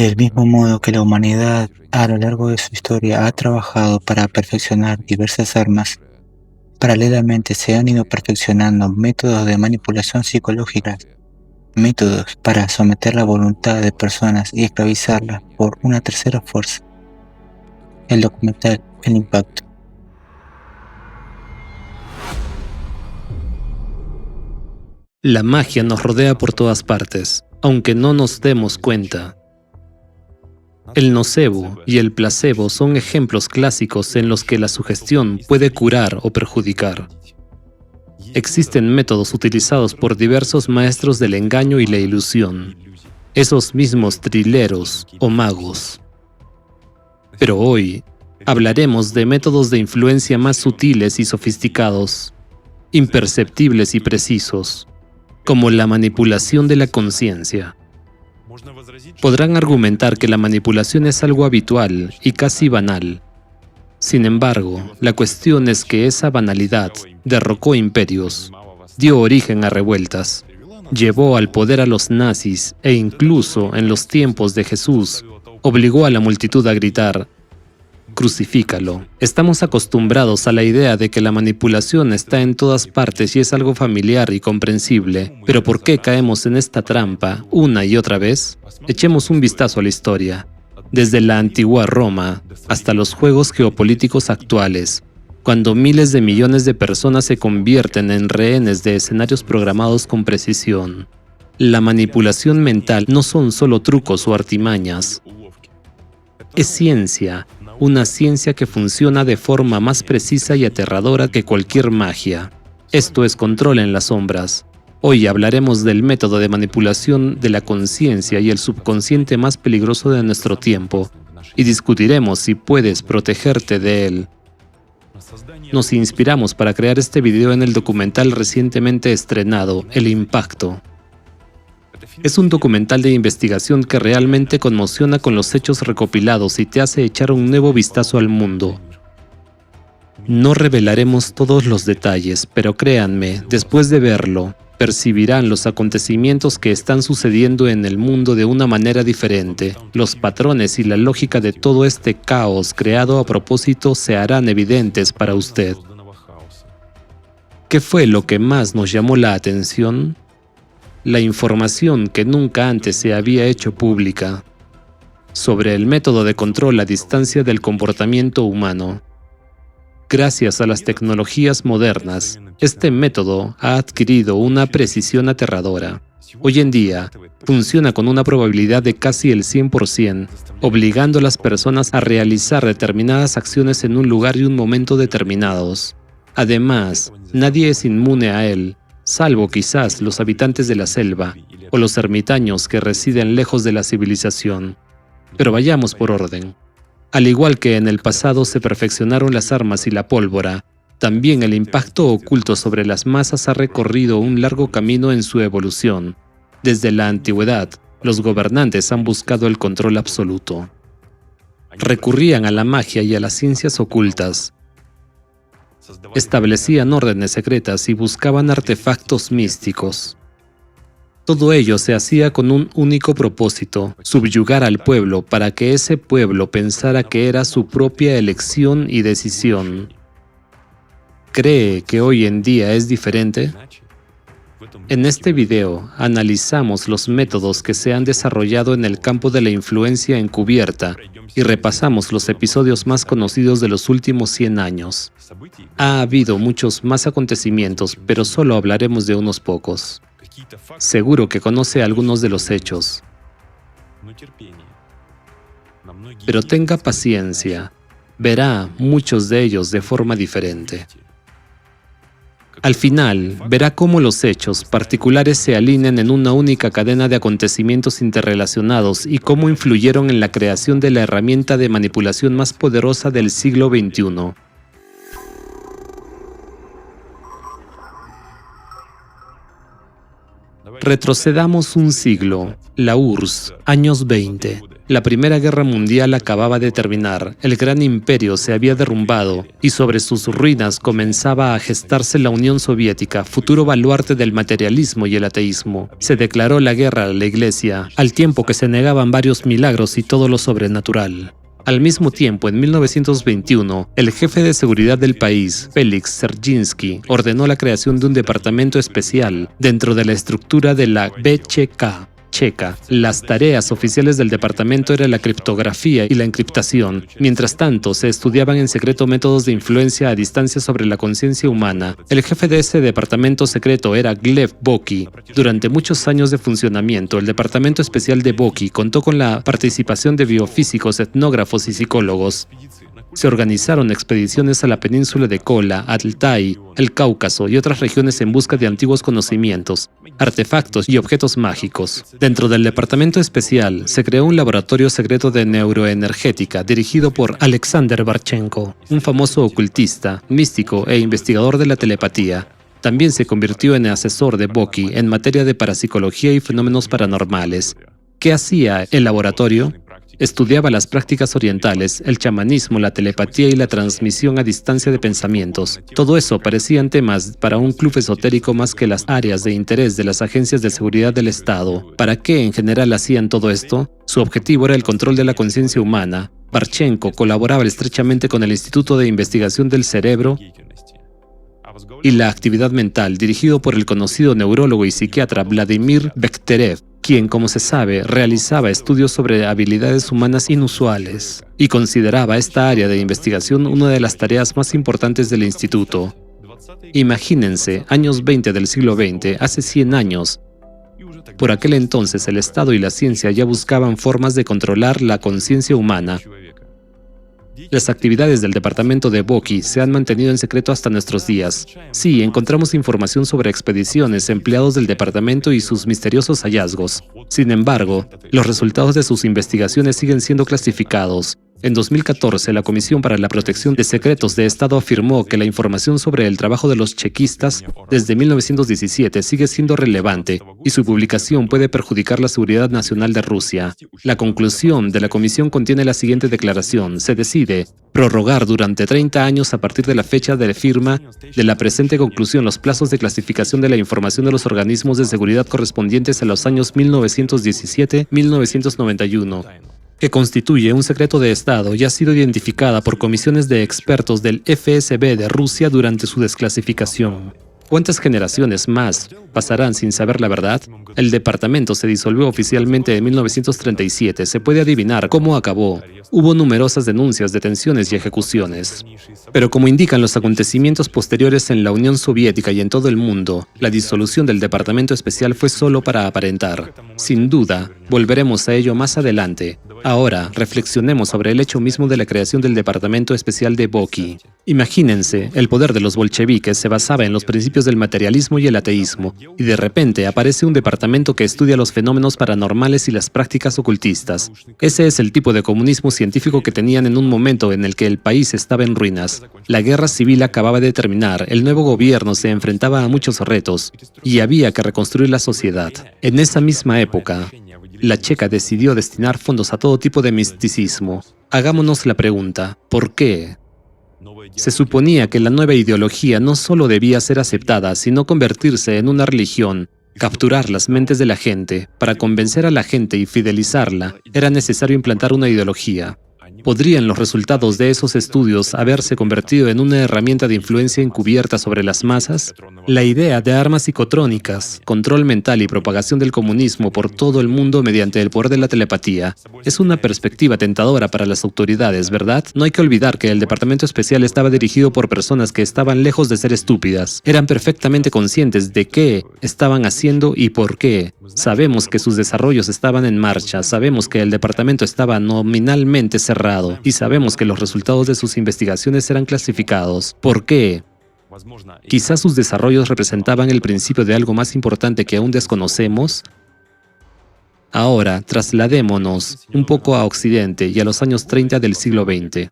Del mismo modo que la humanidad a lo largo de su historia ha trabajado para perfeccionar diversas armas, paralelamente se han ido perfeccionando métodos de manipulación psicológica, métodos para someter la voluntad de personas y esclavizarlas por una tercera fuerza. El documental El Impacto. La magia nos rodea por todas partes, aunque no nos demos cuenta. El nocebo y el placebo son ejemplos clásicos en los que la sugestión puede curar o perjudicar. Existen métodos utilizados por diversos maestros del engaño y la ilusión, esos mismos trileros o magos. Pero hoy hablaremos de métodos de influencia más sutiles y sofisticados, imperceptibles y precisos, como la manipulación de la conciencia. Podrán argumentar que la manipulación es algo habitual y casi banal. Sin embargo, la cuestión es que esa banalidad derrocó imperios, dio origen a revueltas, llevó al poder a los nazis e incluso en los tiempos de Jesús, obligó a la multitud a gritar: «Crucifícalo». Estamos acostumbrados a la idea de que la manipulación está en todas partes y es algo familiar y comprensible. Pero ¿por qué caemos en esta trampa una y otra vez? Echemos un vistazo a la historia. Desde la antigua Roma hasta los juegos geopolíticos actuales, cuando miles de millones de personas se convierten en rehenes de escenarios programados con precisión. La manipulación mental no son solo trucos o artimañas. Es ciencia, una ciencia que funciona de forma más precisa y aterradora que cualquier magia. Esto es control en las sombras. Hoy hablaremos del método de manipulación de la conciencia y el subconsciente más peligroso de nuestro tiempo, y discutiremos si puedes protegerte de él. Nos inspiramos para crear este video en el documental recientemente estrenado, El Impacto. Es un documental de investigación que realmente conmociona con los hechos recopilados y te hace echar un nuevo vistazo al mundo. No revelaremos todos los detalles, pero créanme, después de verlo, percibirán los acontecimientos que están sucediendo en el mundo de una manera diferente. Los patrones y la lógica de todo este caos creado a propósito se harán evidentes para usted. ¿Qué fue lo que más nos llamó la atención? La información que nunca antes se había hecho pública sobre el método de control a distancia del comportamiento humano. Gracias a las tecnologías modernas, este método ha adquirido una precisión aterradora. Hoy en día, funciona con una probabilidad de casi el 100%, obligando a las personas a realizar determinadas acciones en un lugar y un momento determinados. Además, nadie es inmune a él, salvo quizás los habitantes de la selva o los ermitaños que residen lejos de la civilización. Pero vayamos por orden. Al igual que en el pasado se perfeccionaron las armas y la pólvora, también el impacto oculto sobre las masas ha recorrido un largo camino en su evolución. Desde la antigüedad, los gobernantes han buscado el control absoluto. Recurrían a la magia y a las ciencias ocultas. Establecían órdenes secretas y buscaban artefactos místicos. Todo ello se hacía con un único propósito: subyugar al pueblo para que ese pueblo pensara que era su propia elección y decisión. ¿Cree que hoy en día es diferente? En este video analizamos los métodos que se han desarrollado en el campo de la influencia encubierta y repasamos los episodios más conocidos de los últimos 100 años. Ha habido muchos más acontecimientos, pero solo hablaremos de unos pocos. Seguro que conoce algunos de los hechos. Pero tenga paciencia, verá muchos de ellos de forma diferente. Al final, verá cómo los hechos particulares se alinean en una única cadena de acontecimientos interrelacionados y cómo influyeron en la creación de la herramienta de manipulación más poderosa del siglo XXI. Retrocedamos un siglo, la URSS, años 20. La Primera Guerra Mundial acababa de terminar, el gran imperio se había derrumbado y sobre sus ruinas comenzaba a gestarse la Unión Soviética, futuro baluarte del materialismo y el ateísmo. Se declaró la guerra a la Iglesia, al tiempo que se negaban varios milagros y todo lo sobrenatural. Al mismo tiempo, en 1921, el jefe de seguridad del país, Félix Dzerzhinsky, ordenó la creación de un departamento especial dentro de la estructura de la BCK checa. Las tareas oficiales del departamento eran la criptografía y la encriptación. Mientras tanto, se estudiaban en secreto métodos de influencia a distancia sobre la conciencia humana. El jefe de ese departamento secreto era Gleb Boki. Durante muchos años de funcionamiento, el departamento especial de Boki contó con la participación de biofísicos, etnógrafos y psicólogos. Se organizaron expediciones a la península de Kola, Altai, el Cáucaso y otras regiones en busca de antiguos conocimientos, artefactos y objetos mágicos. Dentro del departamento especial se creó un laboratorio secreto de neuroenergética dirigido por Alexander Barchenko, un famoso ocultista, místico e investigador de la telepatía. También se convirtió en asesor de Boki en materia de parapsicología y fenómenos paranormales. ¿Qué hacía el laboratorio? Estudiaba las prácticas orientales, el chamanismo, la telepatía y la transmisión a distancia de pensamientos. Todo eso parecían temas para un club esotérico más que las áreas de interés de las agencias de seguridad del Estado. ¿Para qué en general hacían todo esto? Su objetivo era el control de la conciencia humana. Barchenko colaboraba estrechamente con el Instituto de Investigación del Cerebro y la Actividad Mental, dirigido por el conocido neurólogo y psiquiatra Vladimir Bekhterev, quien, como se sabe, realizaba estudios sobre habilidades humanas inusuales y consideraba esta área de investigación una de las tareas más importantes del instituto. Imagínense, años 20 del siglo XX, hace 100 años. Por aquel entonces el Estado y la ciencia ya buscaban formas de controlar la conciencia humana. Las actividades del departamento de Boki se han mantenido en secreto hasta nuestros días. Sí, encontramos información sobre expediciones, empleados del departamento y sus misteriosos hallazgos. Sin embargo, los resultados de sus investigaciones siguen siendo clasificados. En 2014, la Comisión para la Protección de Secretos de Estado afirmó que la información sobre el trabajo de los chequistas desde 1917 sigue siendo relevante y su publicación puede perjudicar la seguridad nacional de Rusia. La conclusión de la comisión contiene la siguiente declaración: se decide prorrogar durante 30 años a partir de la fecha de firma de la presente conclusión los plazos de clasificación de la información de los organismos de seguridad correspondientes a los años 1917-1991. que constituye un secreto de Estado y ha sido identificada por comisiones de expertos del FSB de Rusia durante su desclasificación. ¿Cuántas generaciones más pasarán sin saber la verdad? El departamento se disolvió oficialmente en 1937. Se puede adivinar cómo acabó. Hubo numerosas denuncias, detenciones y ejecuciones. Pero como indican los acontecimientos posteriores en la Unión Soviética y en todo el mundo, la disolución del departamento especial fue solo para aparentar. Sin duda, volveremos a ello más adelante. Ahora, reflexionemos sobre el hecho mismo de la creación del departamento especial de Boki. Imagínense, el poder de los bolcheviques se basaba en los principios del materialismo y el ateísmo, y de repente aparece un departamento que estudia los fenómenos paranormales y las prácticas ocultistas. Ese es el tipo de comunismo científico que tenían en un momento en el que el país estaba en ruinas. La guerra civil acababa de terminar, el nuevo gobierno se enfrentaba a muchos retos, y había que reconstruir la sociedad. En esa misma época, la Checa decidió destinar fondos a todo tipo de misticismo. Hagámonos la pregunta, ¿por qué? Se suponía que la nueva ideología no solo debía ser aceptada, sino convertirse en una religión, capturar las mentes de la gente. Para convencer a la gente y fidelizarla, era necesario implantar una ideología. ¿Podrían los resultados de esos estudios haberse convertido en una herramienta de influencia encubierta sobre las masas? La idea de armas psicotrónicas, control mental y propagación del comunismo por todo el mundo mediante el poder de la telepatía es una perspectiva tentadora para las autoridades, ¿verdad? No hay que olvidar que el departamento especial estaba dirigido por personas que estaban lejos de ser estúpidas. Eran perfectamente conscientes de qué estaban haciendo y por qué. Sabemos que sus desarrollos estaban en marcha, sabemos que el departamento estaba nominalmente cerrado y sabemos que los resultados de sus investigaciones eran clasificados. ¿Por qué? Quizás sus desarrollos representaban el principio de algo más importante que aún desconocemos. Ahora, trasladémonos un poco a Occidente y a los años 30 del siglo XX.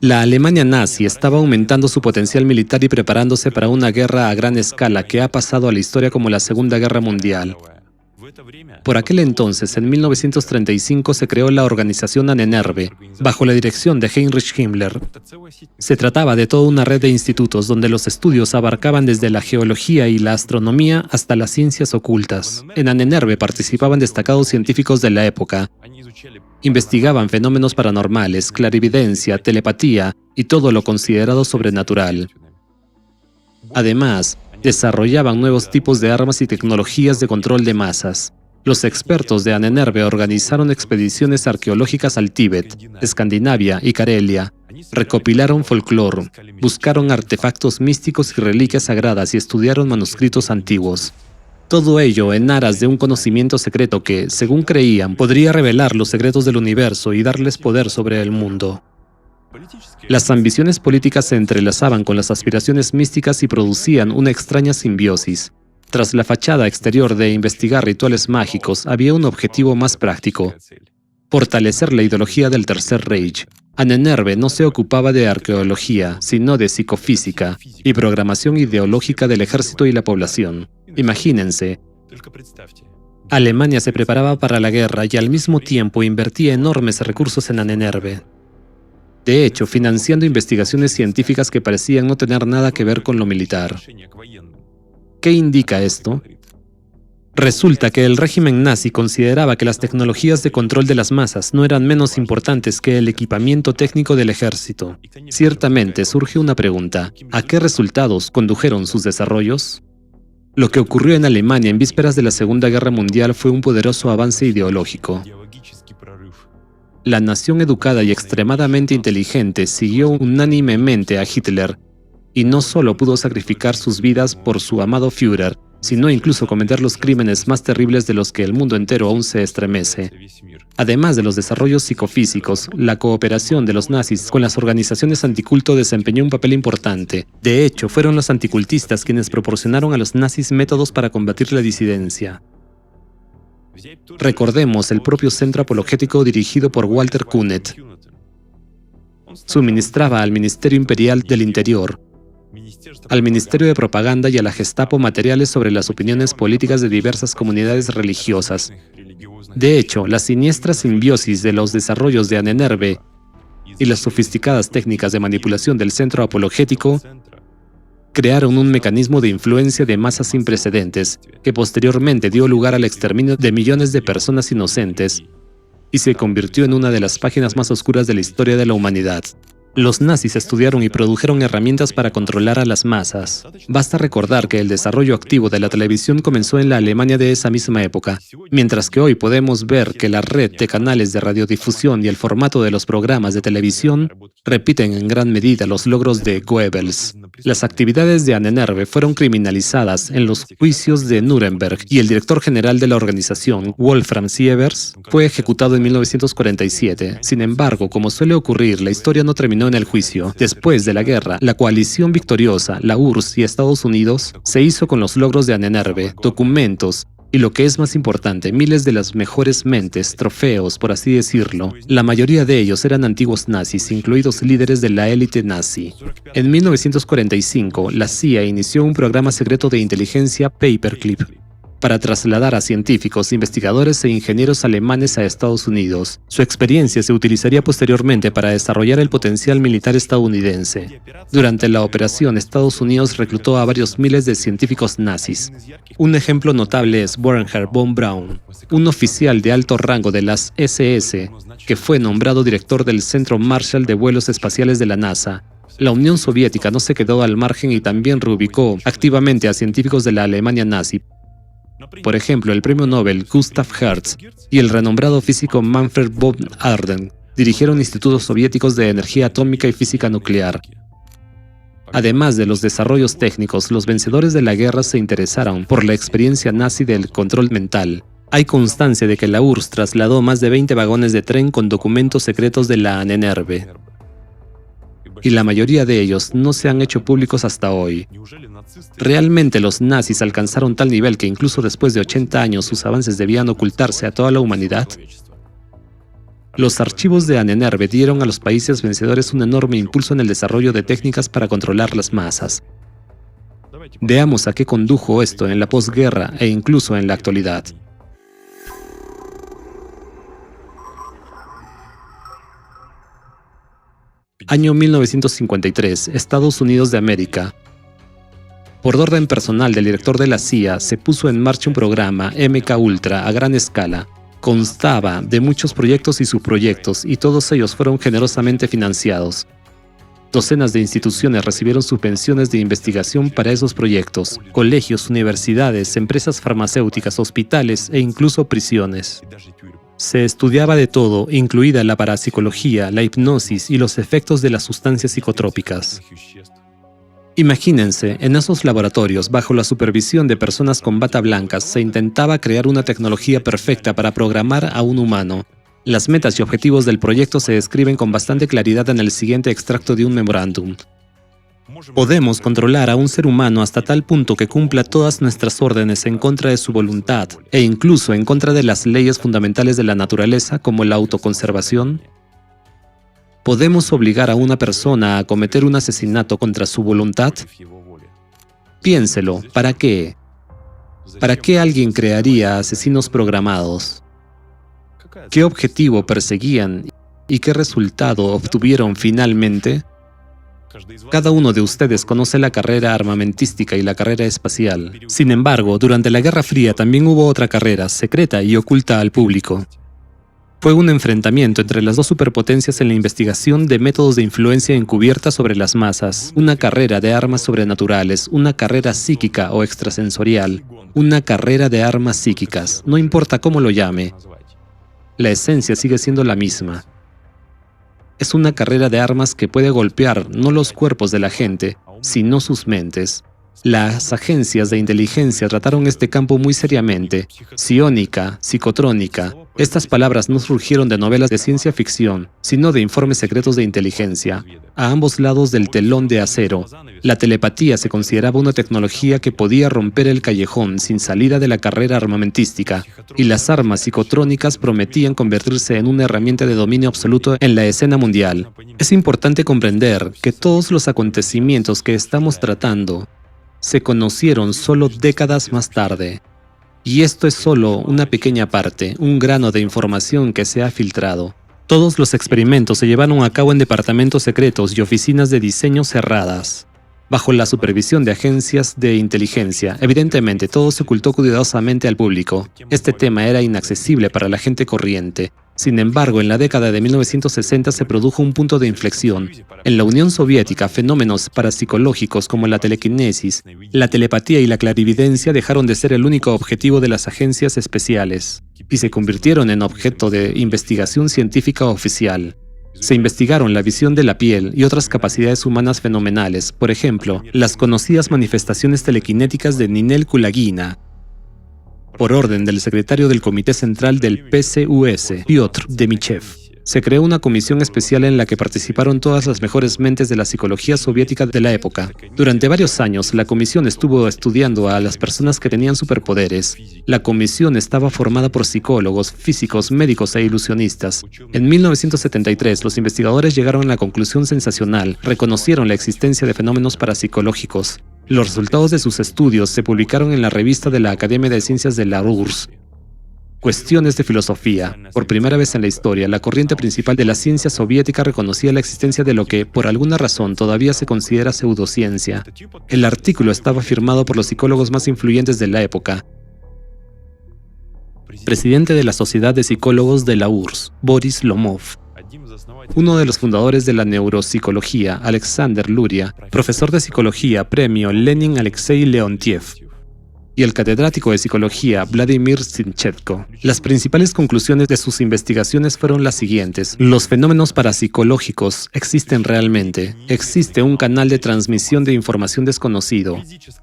La Alemania nazi estaba aumentando su potencial militar y preparándose para una guerra a gran escala que ha pasado a la historia como la Segunda Guerra Mundial. Por aquel entonces, en 1935, se creó la organización Ahnenerbe, bajo la dirección de Heinrich Himmler. Se trataba de toda una red de institutos donde los estudios abarcaban desde la geología y la astronomía hasta las ciencias ocultas. En Ahnenerbe participaban destacados científicos de la época. Investigaban fenómenos paranormales, clarividencia, telepatía y todo lo considerado sobrenatural. Además, desarrollaban nuevos tipos de armas y tecnologías de control de masas. Los expertos de Ahnenerbe organizaron expediciones arqueológicas al Tíbet, Escandinavia y Carelia. Recopilaron folclore, buscaron artefactos místicos y reliquias sagradas y estudiaron manuscritos antiguos. Todo ello en aras de un conocimiento secreto que, según creían, podría revelar los secretos del universo y darles poder sobre el mundo. Las ambiciones políticas se entrelazaban con las aspiraciones místicas y producían una extraña simbiosis. Tras la fachada exterior de investigar rituales mágicos, había un objetivo más práctico: fortalecer la ideología del Tercer Reich. Ahnenerbe no se ocupaba de arqueología, sino de psicofísica y programación ideológica del ejército y la población. Imagínense, Alemania se preparaba para la guerra y al mismo tiempo invertía enormes recursos en Ahnenerbe. De hecho, financiando investigaciones científicas que parecían no tener nada que ver con lo militar. ¿Qué indica esto? Resulta que el régimen nazi consideraba que las tecnologías de control de las masas no eran menos importantes que el equipamiento técnico del ejército. Ciertamente surge una pregunta: ¿a qué resultados condujeron sus desarrollos? Lo que ocurrió en Alemania en vísperas de la Segunda Guerra Mundial fue un poderoso avance ideológico. La nación educada y extremadamente inteligente siguió unánimemente a Hitler, y no solo pudo sacrificar sus vidas por su amado Führer, sino incluso cometer los crímenes más terribles de los que el mundo entero aún se estremece. Además de los desarrollos psicofísicos, la cooperación de los nazis con las organizaciones anticulto desempeñó un papel importante. De hecho, fueron los anticultistas quienes proporcionaron a los nazis métodos para combatir la disidencia. Recordemos el propio centro apologético dirigido por Walter Künneth. Suministraba al Ministerio Imperial del Interior, al Ministerio de Propaganda y a la Gestapo materiales sobre las opiniones políticas de diversas comunidades religiosas. De hecho, la siniestra simbiosis de los desarrollos de Ahnenerbe y las sofisticadas técnicas de manipulación del centro apologético crearon un mecanismo de influencia de masas sin precedentes, que posteriormente dio lugar al exterminio de millones de personas inocentes y se convirtió en una de las páginas más oscuras de la historia de la humanidad. Los nazis estudiaron y produjeron herramientas para controlar a las masas. Basta recordar que el desarrollo activo de la televisión comenzó en la Alemania de esa misma época, mientras que hoy podemos ver que la red de canales de radiodifusión y el formato de los programas de televisión repiten en gran medida los logros de Goebbels. Las actividades de Ahnenerbe fueron criminalizadas en los juicios de Nuremberg y el director general de la organización, Wolfram Sievers, fue ejecutado en 1947. Sin embargo, como suele ocurrir, la historia no terminó en el juicio. Después de la guerra, la coalición victoriosa, la URSS y Estados Unidos, se hizo con los logros de Ahnenerbe, documentos, y lo que es más importante, miles de las mejores mentes, trofeos, por así decirlo. La mayoría de ellos eran antiguos nazis, incluidos líderes de la élite nazi. En 1945, la CIA inició un programa secreto de inteligencia Paperclip para trasladar a científicos, investigadores e ingenieros alemanes a Estados Unidos. Su experiencia se utilizaría posteriormente para desarrollar el potencial militar estadounidense. Durante la operación, Estados Unidos reclutó a varios miles de científicos nazis. Un ejemplo notable es Wernher von Braun, un oficial de alto rango de las SS, que fue nombrado director del Centro Marshall de Vuelos Espaciales de la NASA. La Unión Soviética no se quedó al margen y también reubicó activamente a científicos de la Alemania nazi. Por ejemplo, el premio Nobel Gustav Hertz y el renombrado físico Manfred von Ardern dirigieron institutos soviéticos de energía atómica y física nuclear. Además de los desarrollos técnicos, los vencedores de la guerra se interesaron por la experiencia nazi del control mental. Hay constancia de que la URSS trasladó más de 20 vagones de tren con documentos secretos de la Ahnenerbe, y la mayoría de ellos no se han hecho públicos hasta hoy. ¿Realmente los nazis alcanzaron tal nivel que incluso después de 80 años sus avances debían ocultarse a toda la humanidad? Los archivos de Ahnenerbe dieron a los países vencedores un enorme impulso en el desarrollo de técnicas para controlar las masas. Veamos a qué condujo esto en la posguerra e incluso en la actualidad. Año 1953, Estados Unidos de América. Por orden personal del director de la CIA, se puso en marcha un programa MK Ultra a gran escala. Constaba de muchos proyectos y subproyectos, y todos ellos fueron generosamente financiados. Docenas de instituciones recibieron subvenciones de investigación para esos proyectos: colegios, universidades, empresas farmacéuticas, hospitales e incluso prisiones. Se estudiaba de todo, incluida la parapsicología, la hipnosis y los efectos de las sustancias psicotrópicas. Imagínense, en esos laboratorios, bajo la supervisión de personas con bata blancas, se intentaba crear una tecnología perfecta para programar a un humano. Las metas y objetivos del proyecto se describen con bastante claridad en el siguiente extracto de un memorándum. Podemos controlar a un ser humano hasta tal punto que cumpla todas nuestras órdenes en contra de su voluntad, e incluso en contra de las leyes fundamentales de la naturaleza, como la autoconservación. ¿Podemos obligar a una persona a cometer un asesinato contra su voluntad? Piénselo, ¿para qué? ¿Para qué alguien crearía asesinos programados? ¿Qué objetivo perseguían y qué resultado obtuvieron finalmente? Cada uno de ustedes conoce la carrera armamentística y la carrera espacial. Sin embargo, durante la Guerra Fría también hubo otra carrera, secreta y oculta al público. Fue un enfrentamiento entre las dos superpotencias en la investigación de métodos de influencia encubierta sobre las masas, una carrera de armas sobrenaturales, una carrera psíquica o extrasensorial, una carrera de armas psíquicas, no importa cómo lo llame. La esencia sigue siendo la misma. Es una carrera de armas que puede golpear no los cuerpos de la gente, sino sus mentes. Las agencias de inteligencia trataron este campo muy seriamente. Psiónica, psicotrónica. Estas palabras no surgieron de novelas de ciencia ficción, sino de informes secretos de inteligencia. A ambos lados del telón de acero, la telepatía se consideraba una tecnología que podía romper el callejón sin salida de la carrera armamentística, y las armas psicotrónicas prometían convertirse en una herramienta de dominio absoluto en la escena mundial. Es importante comprender que todos los acontecimientos que estamos tratando se conocieron solo décadas más tarde. Y esto es solo una pequeña parte, un grano de información que se ha filtrado. Todos los experimentos se llevaron a cabo en departamentos secretos y oficinas de diseño cerradas, bajo la supervisión de agencias de inteligencia. Evidentemente, todo se ocultó cuidadosamente al público. Este tema era inaccesible para la gente corriente. Sin embargo, en la década de 1960 se produjo un punto de inflexión. En la Unión Soviética, fenómenos parapsicológicos como la telequinesis, la telepatía y la clarividencia dejaron de ser el único objetivo de las agencias especiales y se convirtieron en objeto de investigación científica oficial. Se investigaron la visión de la piel y otras capacidades humanas fenomenales, por ejemplo, las conocidas manifestaciones telequinéticas de Ninel Kulagina, por orden del secretario del Comité Central del PCUS, Piotr Demichev. Se creó una comisión especial en la que participaron todas las mejores mentes de la psicología soviética de la época. Durante varios años, la comisión estuvo estudiando a las personas que tenían superpoderes. La comisión estaba formada por psicólogos, físicos, médicos e ilusionistas. En 1973, los investigadores llegaron a la conclusión sensacional, reconocieron la existencia de fenómenos parapsicológicos. Los resultados de sus estudios se publicaron en la revista de la Academia de Ciencias de la URSS. Cuestiones de filosofía. Por primera vez en la historia, la corriente principal de la ciencia soviética reconocía la existencia de lo que, por alguna razón, todavía se considera pseudociencia. El artículo estaba firmado por los psicólogos más influyentes de la época. Presidente de la Sociedad de Psicólogos de la URSS, Boris Lomov. Uno de los fundadores de la neuropsicología, Alexander Luria, profesor de psicología, premio Lenin Alexei Leontiev, y el catedrático de psicología, Vladimir Zinchenko. Las principales conclusiones de sus investigaciones fueron las siguientes. Los fenómenos parapsicológicos existen realmente. Existe un canal de transmisión de información desconocido.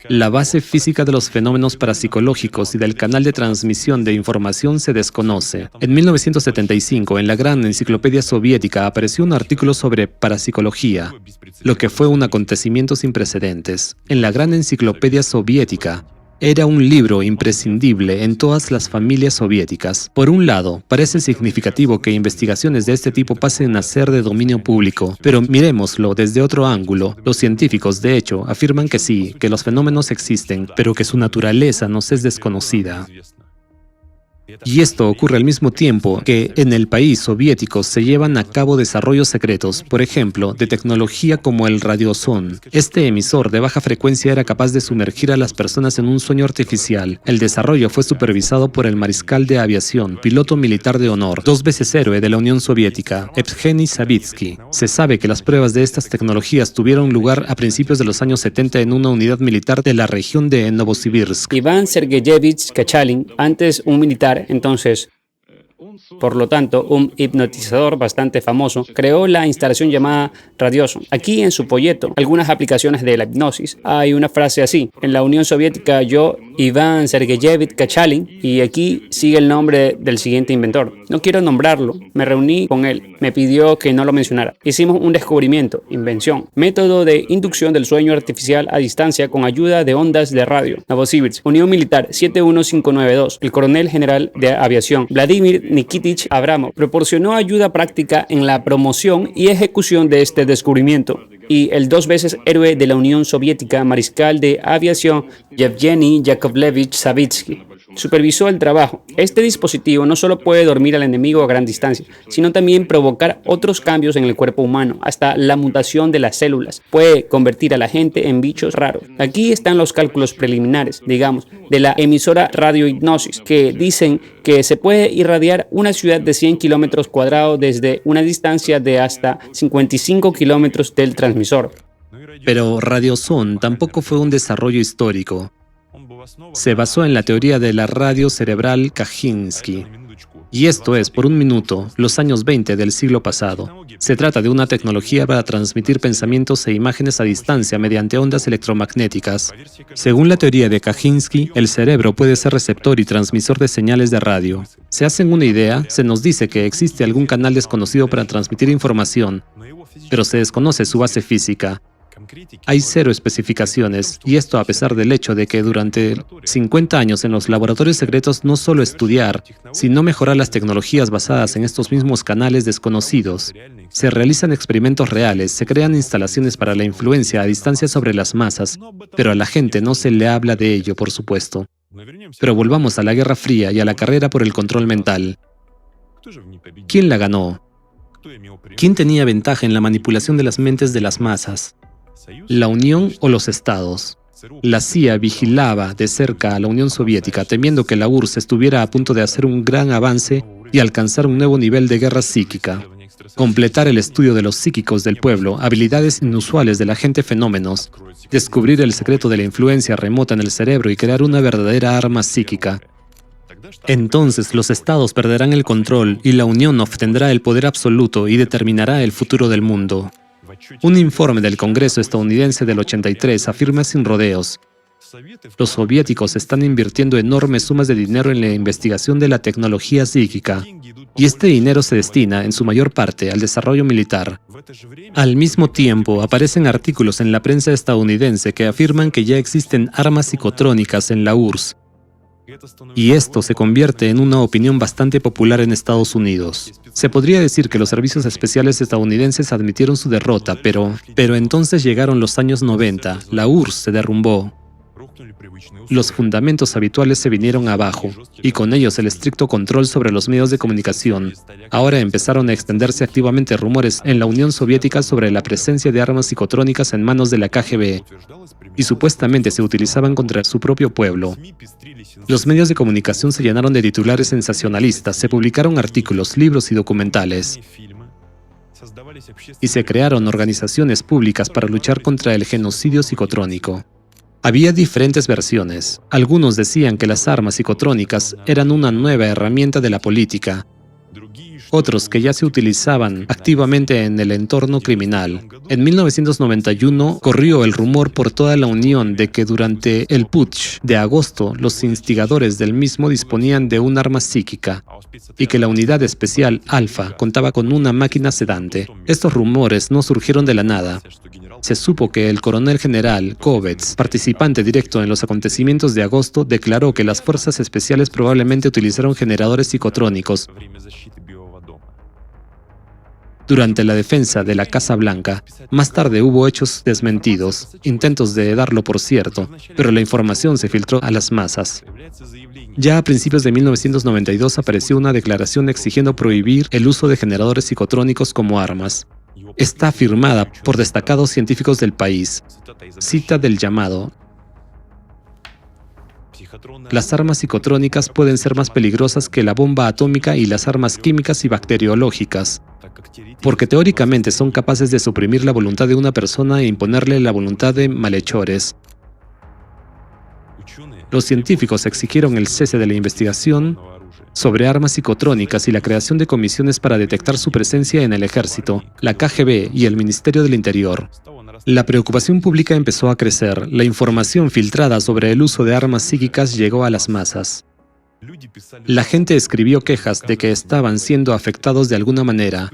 La base física de los fenómenos parapsicológicos y del canal de transmisión de información se desconoce. En 1975, en la Gran Enciclopedia Soviética, apareció un artículo sobre parapsicología, lo que fue un acontecimiento sin precedentes. En la Gran Enciclopedia Soviética, Era un libro imprescindible en todas las familias soviéticas. Por un lado, parece significativo que investigaciones de este tipo pasen a ser de dominio público, pero miremoslo desde otro ángulo. Los científicos, de hecho, afirman que sí, que los fenómenos existen, pero que su naturaleza nos es desconocida. Y esto ocurre al mismo tiempo que en el país soviético se llevan a cabo desarrollos secretos, por ejemplo, de tecnología como el radiosón. Este emisor de baja frecuencia era capaz de sumergir a las personas en un sueño artificial. El desarrollo fue supervisado por el mariscal de aviación, piloto militar de honor, 2 veces héroe de la Unión Soviética, Evgeny Savitsky. Se sabe que las pruebas de estas tecnologías tuvieron lugar a principios de los años 70 en una unidad militar de la región de Novosibirsk. Iván Sergeyevich Kachalin, antes un militar, entonces, por lo tanto, un hipnotizador bastante famoso, creó la instalación llamada Radioson. Aquí en su folleto, algunas aplicaciones de la hipnosis, hay una frase así: en la Unión Soviética, yo, Iván Sergeyevich Kachalin, y aquí sigue el nombre del siguiente inventor. No quiero nombrarlo, me reuní con él, me pidió que no lo mencionara. Hicimos un descubrimiento, invención, método de inducción del sueño artificial a distancia con ayuda de ondas de radio. Novosibirsk, Unión Militar 71592. El coronel general de aviación, Vladimir Nikitich Abramov, proporcionó ayuda práctica en la promoción y ejecución de este descubrimiento. Y el 2 veces héroe de la Unión Soviética, mariscal de aviación, Yevgeny Yakovlevich Savitsky, supervisó el trabajo. Este dispositivo no solo puede dormir al enemigo a gran distancia, sino también provocar otros cambios en el cuerpo humano, hasta la mutación de las células. Puede convertir a la gente en bichos raros. Aquí están los cálculos preliminares, digamos, de la emisora radiohipnosis, que dicen que se puede irradiar una ciudad de 100 kilómetros cuadrados desde una distancia de hasta 55 kilómetros del transmisor. Pero radiosón tampoco fue un desarrollo histórico. Se basó en la teoría de la radio cerebral Kaczynski. Y esto es, por un minuto, los años 20 del siglo pasado. Se trata de una tecnología para transmitir pensamientos e imágenes a distancia mediante ondas electromagnéticas. Según la teoría de Kaczynski, el cerebro puede ser receptor y transmisor de señales de radio. ¿Se hacen una idea? Se nos dice que existe algún canal desconocido para transmitir información, pero se desconoce su base física. Hay 0 especificaciones, y esto a pesar del hecho de que durante 50 años en los laboratorios secretos no solo estudiar, sino mejorar las tecnologías basadas en estos mismos canales desconocidos. Se realizan experimentos reales, se crean instalaciones para la influencia a distancia sobre las masas, pero a la gente no se le habla de ello, por supuesto. Pero volvamos a la Guerra Fría y a la carrera por el control mental. ¿Quién la ganó? ¿Quién tenía ventaja en la manipulación de las mentes de las masas? ¿La Unión o los Estados? La CIA vigilaba de cerca a la Unión Soviética, temiendo que la URSS estuviera a punto de hacer un gran avance y alcanzar un nuevo nivel de guerra psíquica. Completar el estudio de los psíquicos del pueblo, habilidades inusuales del agente fenómenos, descubrir el secreto de la influencia remota en el cerebro y crear una verdadera arma psíquica. Entonces los estados perderán el control y la Unión obtendrá el poder absoluto y determinará el futuro del mundo. Un informe del Congreso estadounidense del 83 afirma sin rodeos: los soviéticos están invirtiendo enormes sumas de dinero en la investigación de la tecnología psíquica, y este dinero se destina, en su mayor parte, al desarrollo militar. Al mismo tiempo, aparecen artículos en la prensa estadounidense que afirman que ya existen armas psicotrónicas en la URSS, y esto se convierte en una opinión bastante popular en Estados Unidos. Se podría decir que los servicios especiales estadounidenses admitieron su derrota, pero entonces llegaron los años 90, la URSS se derrumbó. Los fundamentos habituales se vinieron abajo, y con ellos el estricto control sobre los medios de comunicación. Ahora empezaron a extenderse activamente rumores en la Unión Soviética sobre la presencia de armas psicotrónicas en manos de la KGB, y supuestamente se utilizaban contra su propio pueblo. Los medios de comunicación se llenaron de titulares sensacionalistas, se publicaron artículos, libros y documentales. Y se crearon organizaciones públicas para luchar contra el genocidio psicotrónico. Había diferentes versiones. Algunos decían que las armas psicotrónicas eran una nueva herramienta de la política. otros que ya se utilizaban activamente en el entorno criminal. En 1991 corrió el rumor por toda la Unión de que durante el putsch de agosto los instigadores del mismo disponían de un arma psíquica y que la unidad especial Alfa contaba con una máquina sedante. Estos rumores no surgieron de la nada. Se supo que el coronel general Kovetz, participante directo en los acontecimientos de agosto, declaró que las fuerzas especiales probablemente utilizaron generadores psicotrónicos durante la defensa de la Casa Blanca. Más tarde hubo hechos desmentidos, intentos de darlo por cierto, pero la información se filtró a las masas. Ya a principios de 1992 apareció una declaración exigiendo prohibir el uso de generadores psicotrónicos como armas. Está firmada por destacados científicos del país. Cita del llamado: las armas psicotrónicas pueden ser más peligrosas que la bomba atómica y las armas químicas y bacteriológicas, porque teóricamente son capaces de suprimir la voluntad de una persona e imponerle la voluntad de malhechores. Los científicos exigieron el cese de la investigación sobre armas psicotrónicas y la creación de comisiones para detectar su presencia en el ejército, la KGB y el Ministerio del Interior. La preocupación pública empezó a crecer. La información filtrada sobre el uso de armas psíquicas llegó a las masas. La gente escribió quejas de que estaban siendo afectados de alguna manera.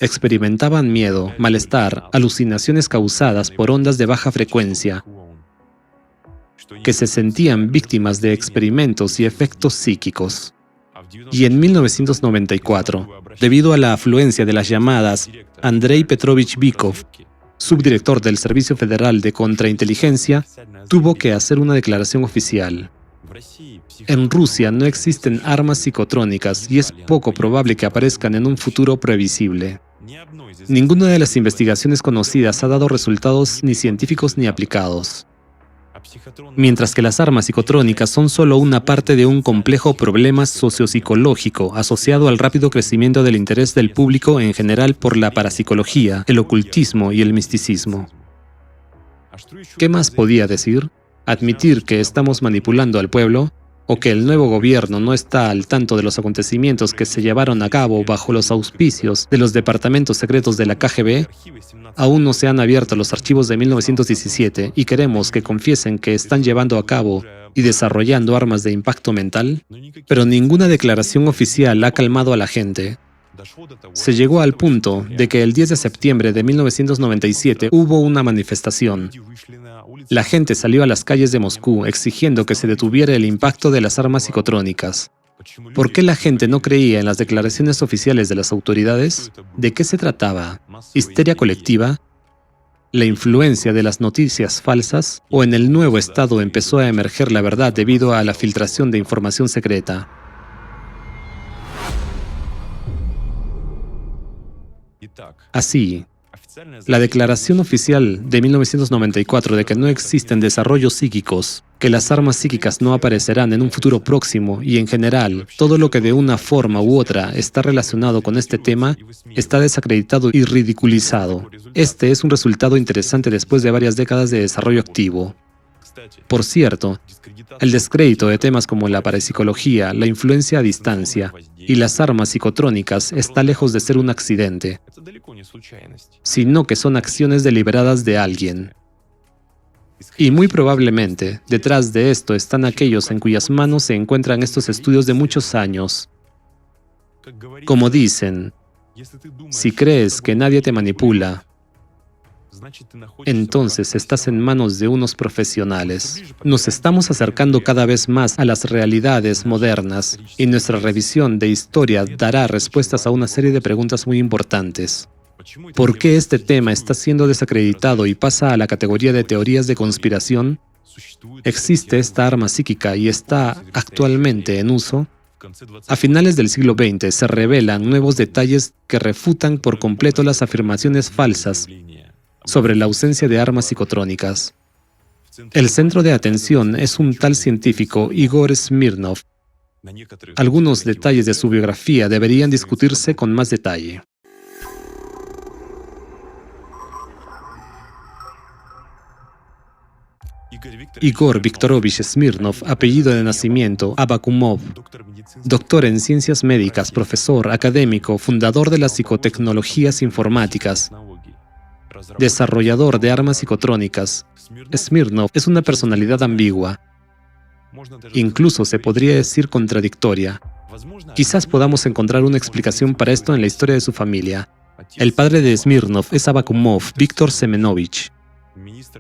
Experimentaban miedo, malestar, alucinaciones causadas por ondas de baja frecuencia, que se sentían víctimas de experimentos y efectos psíquicos. Y en 1994, debido a la afluencia de las llamadas, Andrei Petrovich Bykov, subdirector del Servicio Federal de Contrainteligencia, tuvo que hacer una declaración oficial. En Rusia no existen armas psicotrónicas y es poco probable que aparezcan en un futuro previsible. Ninguna de las investigaciones conocidas ha dado resultados ni científicos ni aplicados. Mientras que las armas psicotrónicas son solo una parte de un complejo problema sociopsicológico asociado al rápido crecimiento del interés del público en general por la parapsicología, el ocultismo y el misticismo. ¿Qué más podía decir? Admitir que estamos manipulando al pueblo, o que el nuevo gobierno no está al tanto de los acontecimientos que se llevaron a cabo bajo los auspicios de los departamentos secretos de la KGB. Aún no se han abierto los archivos de 1917 y queremos que confiesen que están llevando a cabo y desarrollando armas de impacto mental, pero ninguna declaración oficial ha calmado a la gente. Se llegó al punto de que el 10 de septiembre de 1997 hubo una manifestación. La gente salió a las calles de Moscú exigiendo que se detuviera el impacto de las armas psicotrónicas. ¿Por qué la gente no creía en las declaraciones oficiales de las autoridades? ¿De qué se trataba? ¿Histeria colectiva? ¿La influencia de las noticias falsas? ¿O en el nuevo estado empezó a emerger la verdad debido a la filtración de información secreta? Así, la declaración oficial de 1994 de que no existen desarrollos psíquicos, que las armas psíquicas no aparecerán en un futuro próximo y en general, todo lo que de una forma u otra está relacionado con este tema, está desacreditado y ridiculizado. Este es un resultado interesante después de varias décadas de desarrollo activo. Por cierto, el descrédito de temas como la parapsicología, la influencia a distancia y las armas psicotrónicas está lejos de ser un accidente, sino que son acciones deliberadas de alguien. Y muy probablemente, detrás de esto están aquellos en cuyas manos se encuentran estos estudios de muchos años. Como dicen, si crees que nadie te manipula, entonces estás en manos de unos profesionales. Nos estamos acercando cada vez más a las realidades modernas y nuestra revisión de historia dará respuestas a una serie de preguntas muy importantes. ¿Por qué este tema está siendo desacreditado y pasa a la categoría de teorías de conspiración? ¿Existe esta arma psíquica y está actualmente en uso? A finales del siglo XX se revelan nuevos detalles que refutan por completo las afirmaciones falsas sobre la ausencia de armas psicotrónicas. El centro de atención es un tal científico, Igor Smirnov. Algunos detalles de su biografía deberían discutirse con más detalle. Igor Viktorovich Smirnov, apellido de nacimiento Abakumov, doctor en ciencias médicas, profesor, académico, fundador de las psicotecnologías informáticas, desarrollador de armas psicotrónicas. Smirnov es una personalidad ambigua, incluso se podría decir contradictoria. Quizás podamos encontrar una explicación para esto en la historia de su familia. El padre de Smirnov es Abakumov Víctor Semenovich,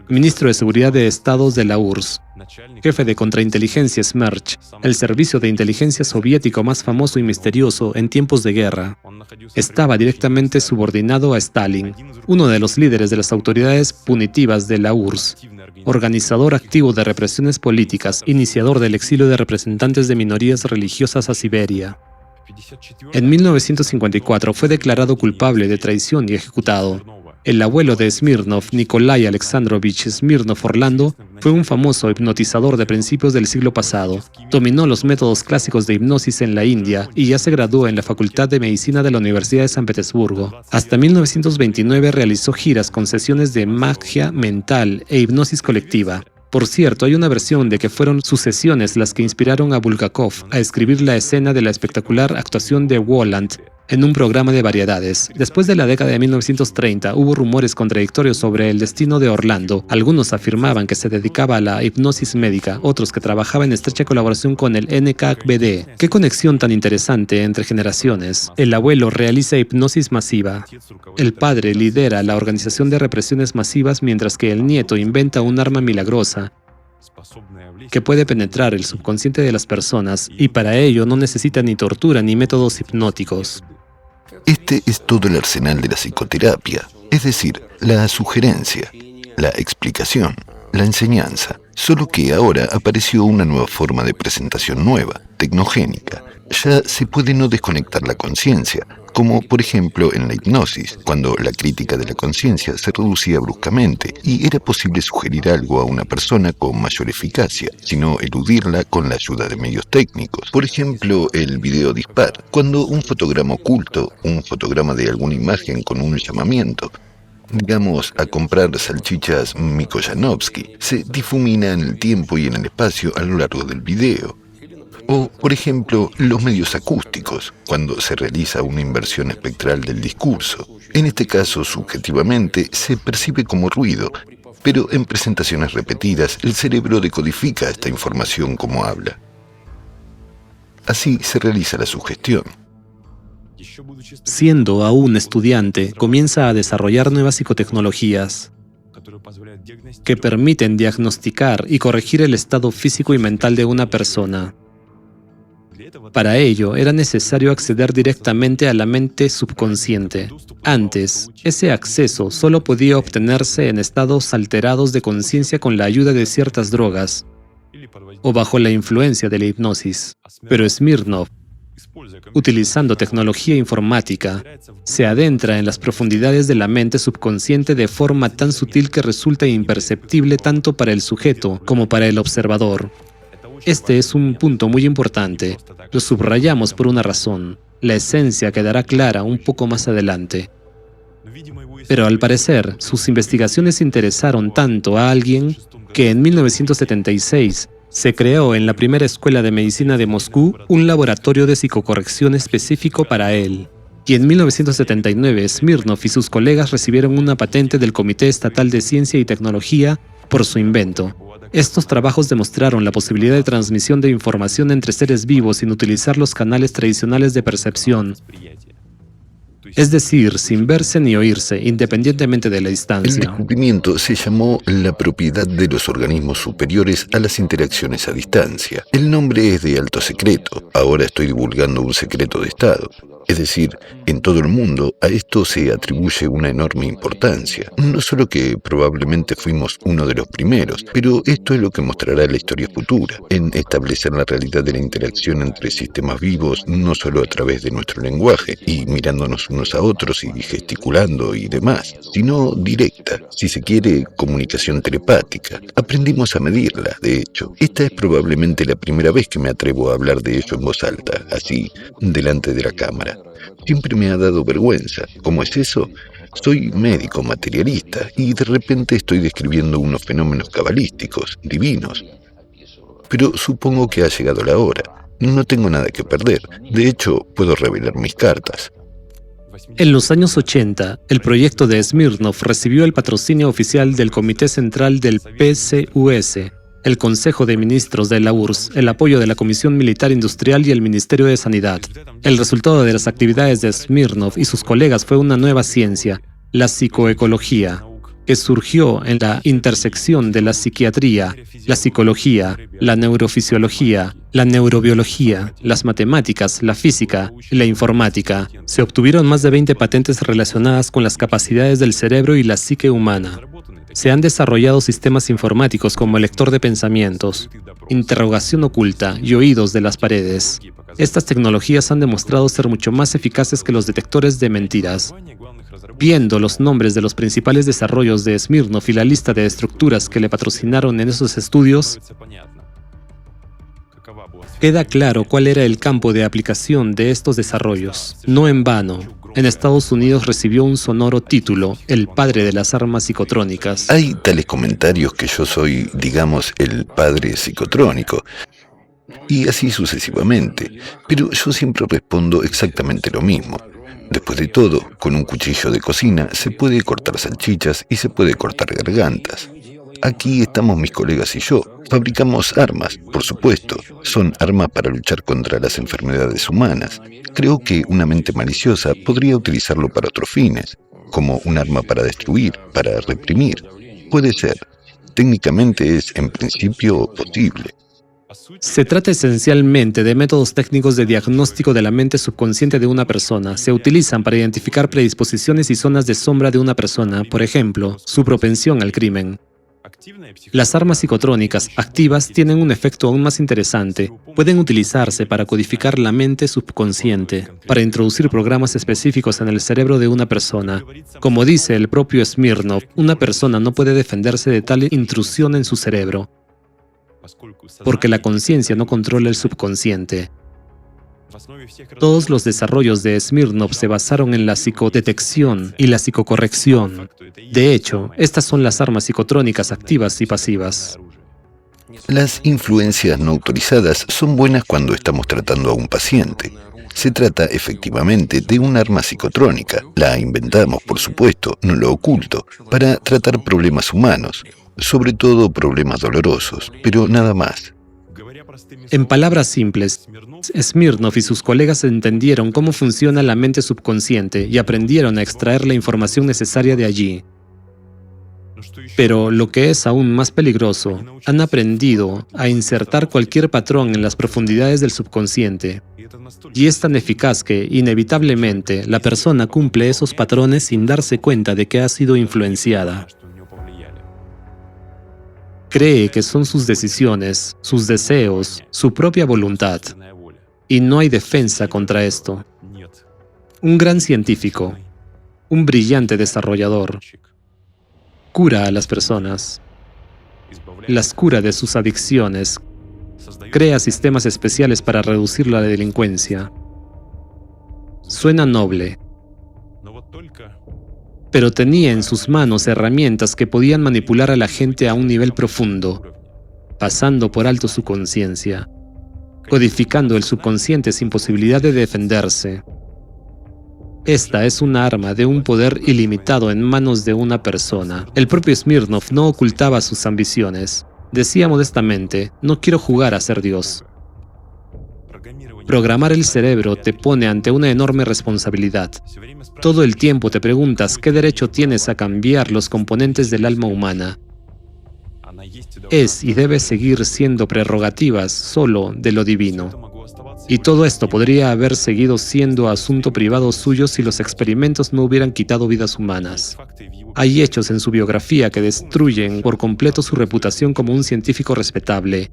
ministro de Seguridad de Estados de la URSS, jefe de contrainteligencia Smerch, el servicio de inteligencia soviético más famoso y misterioso en tiempos de guerra. Estaba directamente subordinado a Stalin, uno de los líderes de las autoridades punitivas de la URSS, organizador activo de represiones políticas, iniciador del exilio de representantes de minorías religiosas a Siberia. En 1954 fue declarado culpable de traición y ejecutado. El abuelo de Smirnov, Nikolai Alexandrovich Smirnov Orlando, fue un famoso hipnotizador de principios del siglo pasado. Dominó los métodos clásicos de hipnosis en la India y ya se graduó en la Facultad de Medicina de la Universidad de San Petersburgo. Hasta 1929 realizó giras con sesiones de magia mental e hipnosis colectiva. Por cierto, hay una versión de que fueron sus sesiones las que inspiraron a Bulgakov a escribir la escena de la espectacular actuación de Wolland en un programa de variedades. Después de la década de 1930, hubo rumores contradictorios sobre el destino de Orlando. Algunos afirmaban que se dedicaba a la hipnosis médica, otros que trabajaba en estrecha colaboración con el NKVD. ¡Qué conexión tan interesante entre generaciones! El abuelo realiza hipnosis masiva. El padre lidera la organización de represiones masivas mientras que el nieto inventa un arma milagrosa que puede penetrar el subconsciente de las personas y para ello no necesita ni tortura ni métodos hipnóticos. Este es todo el arsenal de la psicoterapia, es decir, la sugerencia, la explicación, la enseñanza, solo que ahora apareció una nueva forma de presentación nueva, tecnogénica. Ya se puede no desconectar la conciencia, como por ejemplo en la hipnosis, cuando la crítica de la conciencia se reducía bruscamente y era posible sugerir algo a una persona con mayor eficacia, sino eludirla con la ayuda de medios técnicos. Por ejemplo, el video dispar, cuando un fotograma oculto, un fotograma de alguna imagen con un llamamiento, digamos, a comprar salchichas Mikoyanovsky, se difumina en el tiempo y en el espacio a lo largo del video. O, por ejemplo, los medios acústicos, cuando se realiza una inversión espectral del discurso. En este caso, subjetivamente, se percibe como ruido, pero en presentaciones repetidas, el cerebro decodifica esta información como habla. Así se realiza la sugestión. Siendo aún estudiante, comienza a desarrollar nuevas psicotecnologías que permiten diagnosticar y corregir el estado físico y mental de una persona. Para ello, era necesario acceder directamente a la mente subconsciente. Antes, ese acceso solo podía obtenerse en estados alterados de conciencia con la ayuda de ciertas drogas o bajo la influencia de la hipnosis. Pero Smirnov, utilizando tecnología informática, se adentra en las profundidades de la mente subconsciente de forma tan sutil que resulta imperceptible tanto para el sujeto como para el observador. Este es un punto muy importante. Lo subrayamos por una razón. La esencia quedará clara un poco más adelante. Pero al parecer, sus investigaciones interesaron tanto a alguien que en 1976 se creó en la primera escuela de medicina de Moscú un laboratorio de psicocorrección específico para él. Y en 1979 Smirnov y sus colegas recibieron una patente del Comité Estatal de Ciencia y Tecnología por su invento. Estos trabajos demostraron la posibilidad de transmisión de información entre seres vivos sin utilizar los canales tradicionales de percepción, es decir, sin verse ni oírse, independientemente de la El distancia. descubrimiento se llamó la propiedad de los organismos superiores a las interacciones a distancia. El nombre es de alto secreto. Ahora estoy divulgando un secreto de Estado. Es decir, en todo el mundo a esto se atribuye una enorme importancia. No solo que probablemente fuimos uno de los primeros, pero esto es lo que mostrará la historia futura, en establecer la realidad de la interacción entre sistemas vivos, no solo a través de nuestro lenguaje, y mirándonos unos a otros y gesticulando y demás, sino directa, si se quiere, comunicación telepática. Aprendimos a medirla, de hecho. Esta es probablemente la primera vez que me atrevo a hablar de ello en voz alta, así, delante de la cámara. Siempre me ha dado vergüenza. ¿Cómo es eso? Soy médico materialista y de repente estoy describiendo unos fenómenos cabalísticos, divinos. Pero supongo que ha llegado la hora. No tengo nada que perder. De hecho, puedo revelar mis cartas. En los años 80, el proyecto de Smirnov recibió el patrocinio oficial del Comité Central del PCUS, el Consejo de Ministros de la URSS, el apoyo de la Comisión Militar Industrial y el Ministerio de Sanidad. El resultado de las actividades de Smirnov y sus colegas fue una nueva ciencia, la psicoecología, que surgió en la intersección de la psiquiatría, la psicología, la neurofisiología, la neurobiología, las matemáticas, la física y la informática. Se obtuvieron más de 20 patentes relacionadas con las capacidades del cerebro y la psique humana. Se han desarrollado sistemas informáticos como lector de pensamientos, interrogación oculta y oídos de las paredes. Estas tecnologías han demostrado ser mucho más eficaces que los detectores de mentiras. Viendo los nombres de los principales desarrollos de Smirnov y la lista de estructuras que le patrocinaron en esos estudios, queda claro cuál era el campo de aplicación de estos desarrollos. No en vano, en Estados Unidos recibió un sonoro título, el padre de las armas psicotrónicas. Hay tales comentarios que yo soy, digamos, el padre psicotrónico, y así sucesivamente, pero yo siempre respondo exactamente lo mismo. Después de todo, con un cuchillo de cocina se puede cortar salchichas y se puede cortar gargantas. Aquí estamos mis colegas y yo. Fabricamos armas, por supuesto. Son armas para luchar contra las enfermedades humanas. Creo que una mente maliciosa podría utilizarlo para otros fines, como un arma para destruir, para reprimir. Puede ser. Técnicamente es, en principio, posible. Se trata esencialmente de métodos técnicos de diagnóstico de la mente subconsciente de una persona. Se utilizan para identificar predisposiciones y zonas de sombra de una persona, por ejemplo, su propensión al crimen. Las armas psicotrónicas activas tienen un efecto aún más interesante. Pueden utilizarse para codificar la mente subconsciente, para introducir programas específicos en el cerebro de una persona. Como dice el propio Smirnov, una persona no puede defenderse de tal intrusión en su cerebro, porque la conciencia no controla el subconsciente. Todos los desarrollos de Smirnov se basaron en la psicodetección y la psicocorrección. De hecho, estas son las armas psicotrónicas activas y pasivas. Las influencias no autorizadas son buenas cuando estamos tratando a un paciente. Se trata efectivamente de un arma psicotrónica. La inventamos, por supuesto, no lo oculto, para tratar problemas humanos, sobre todo problemas dolorosos, pero nada más. En palabras simples, Smirnov y sus colegas entendieron cómo funciona la mente subconsciente y aprendieron a extraer la información necesaria de allí. Pero lo que es aún más peligroso, han aprendido a insertar cualquier patrón en las profundidades del subconsciente. Y es tan eficaz que, inevitablemente, la persona cumple esos patrones sin darse cuenta de que ha sido influenciada. Cree que son sus decisiones, sus deseos, su propia voluntad. Y no hay defensa contra esto. Un gran científico, un brillante desarrollador, cura a las personas, las cura de sus adicciones, crea sistemas especiales para reducir la delincuencia. Suena noble, pero tenía en sus manos herramientas que podían manipular a la gente a un nivel profundo, pasando por alto su conciencia, codificando el subconsciente sin posibilidad de defenderse. Esta es una arma de un poder ilimitado en manos de una persona. El propio Smirnov no ocultaba sus ambiciones. Decía modestamente, no quiero jugar a ser Dios. Programar el cerebro te pone ante una enorme responsabilidad. Todo el tiempo te preguntas qué derecho tienes a cambiar los componentes del alma humana. Es y debe seguir siendo prerrogativas solo de lo divino. Y todo esto podría haber seguido siendo asunto privado suyo si los experimentos no hubieran quitado vidas humanas. Hay hechos en su biografía que destruyen por completo su reputación como un científico respetable.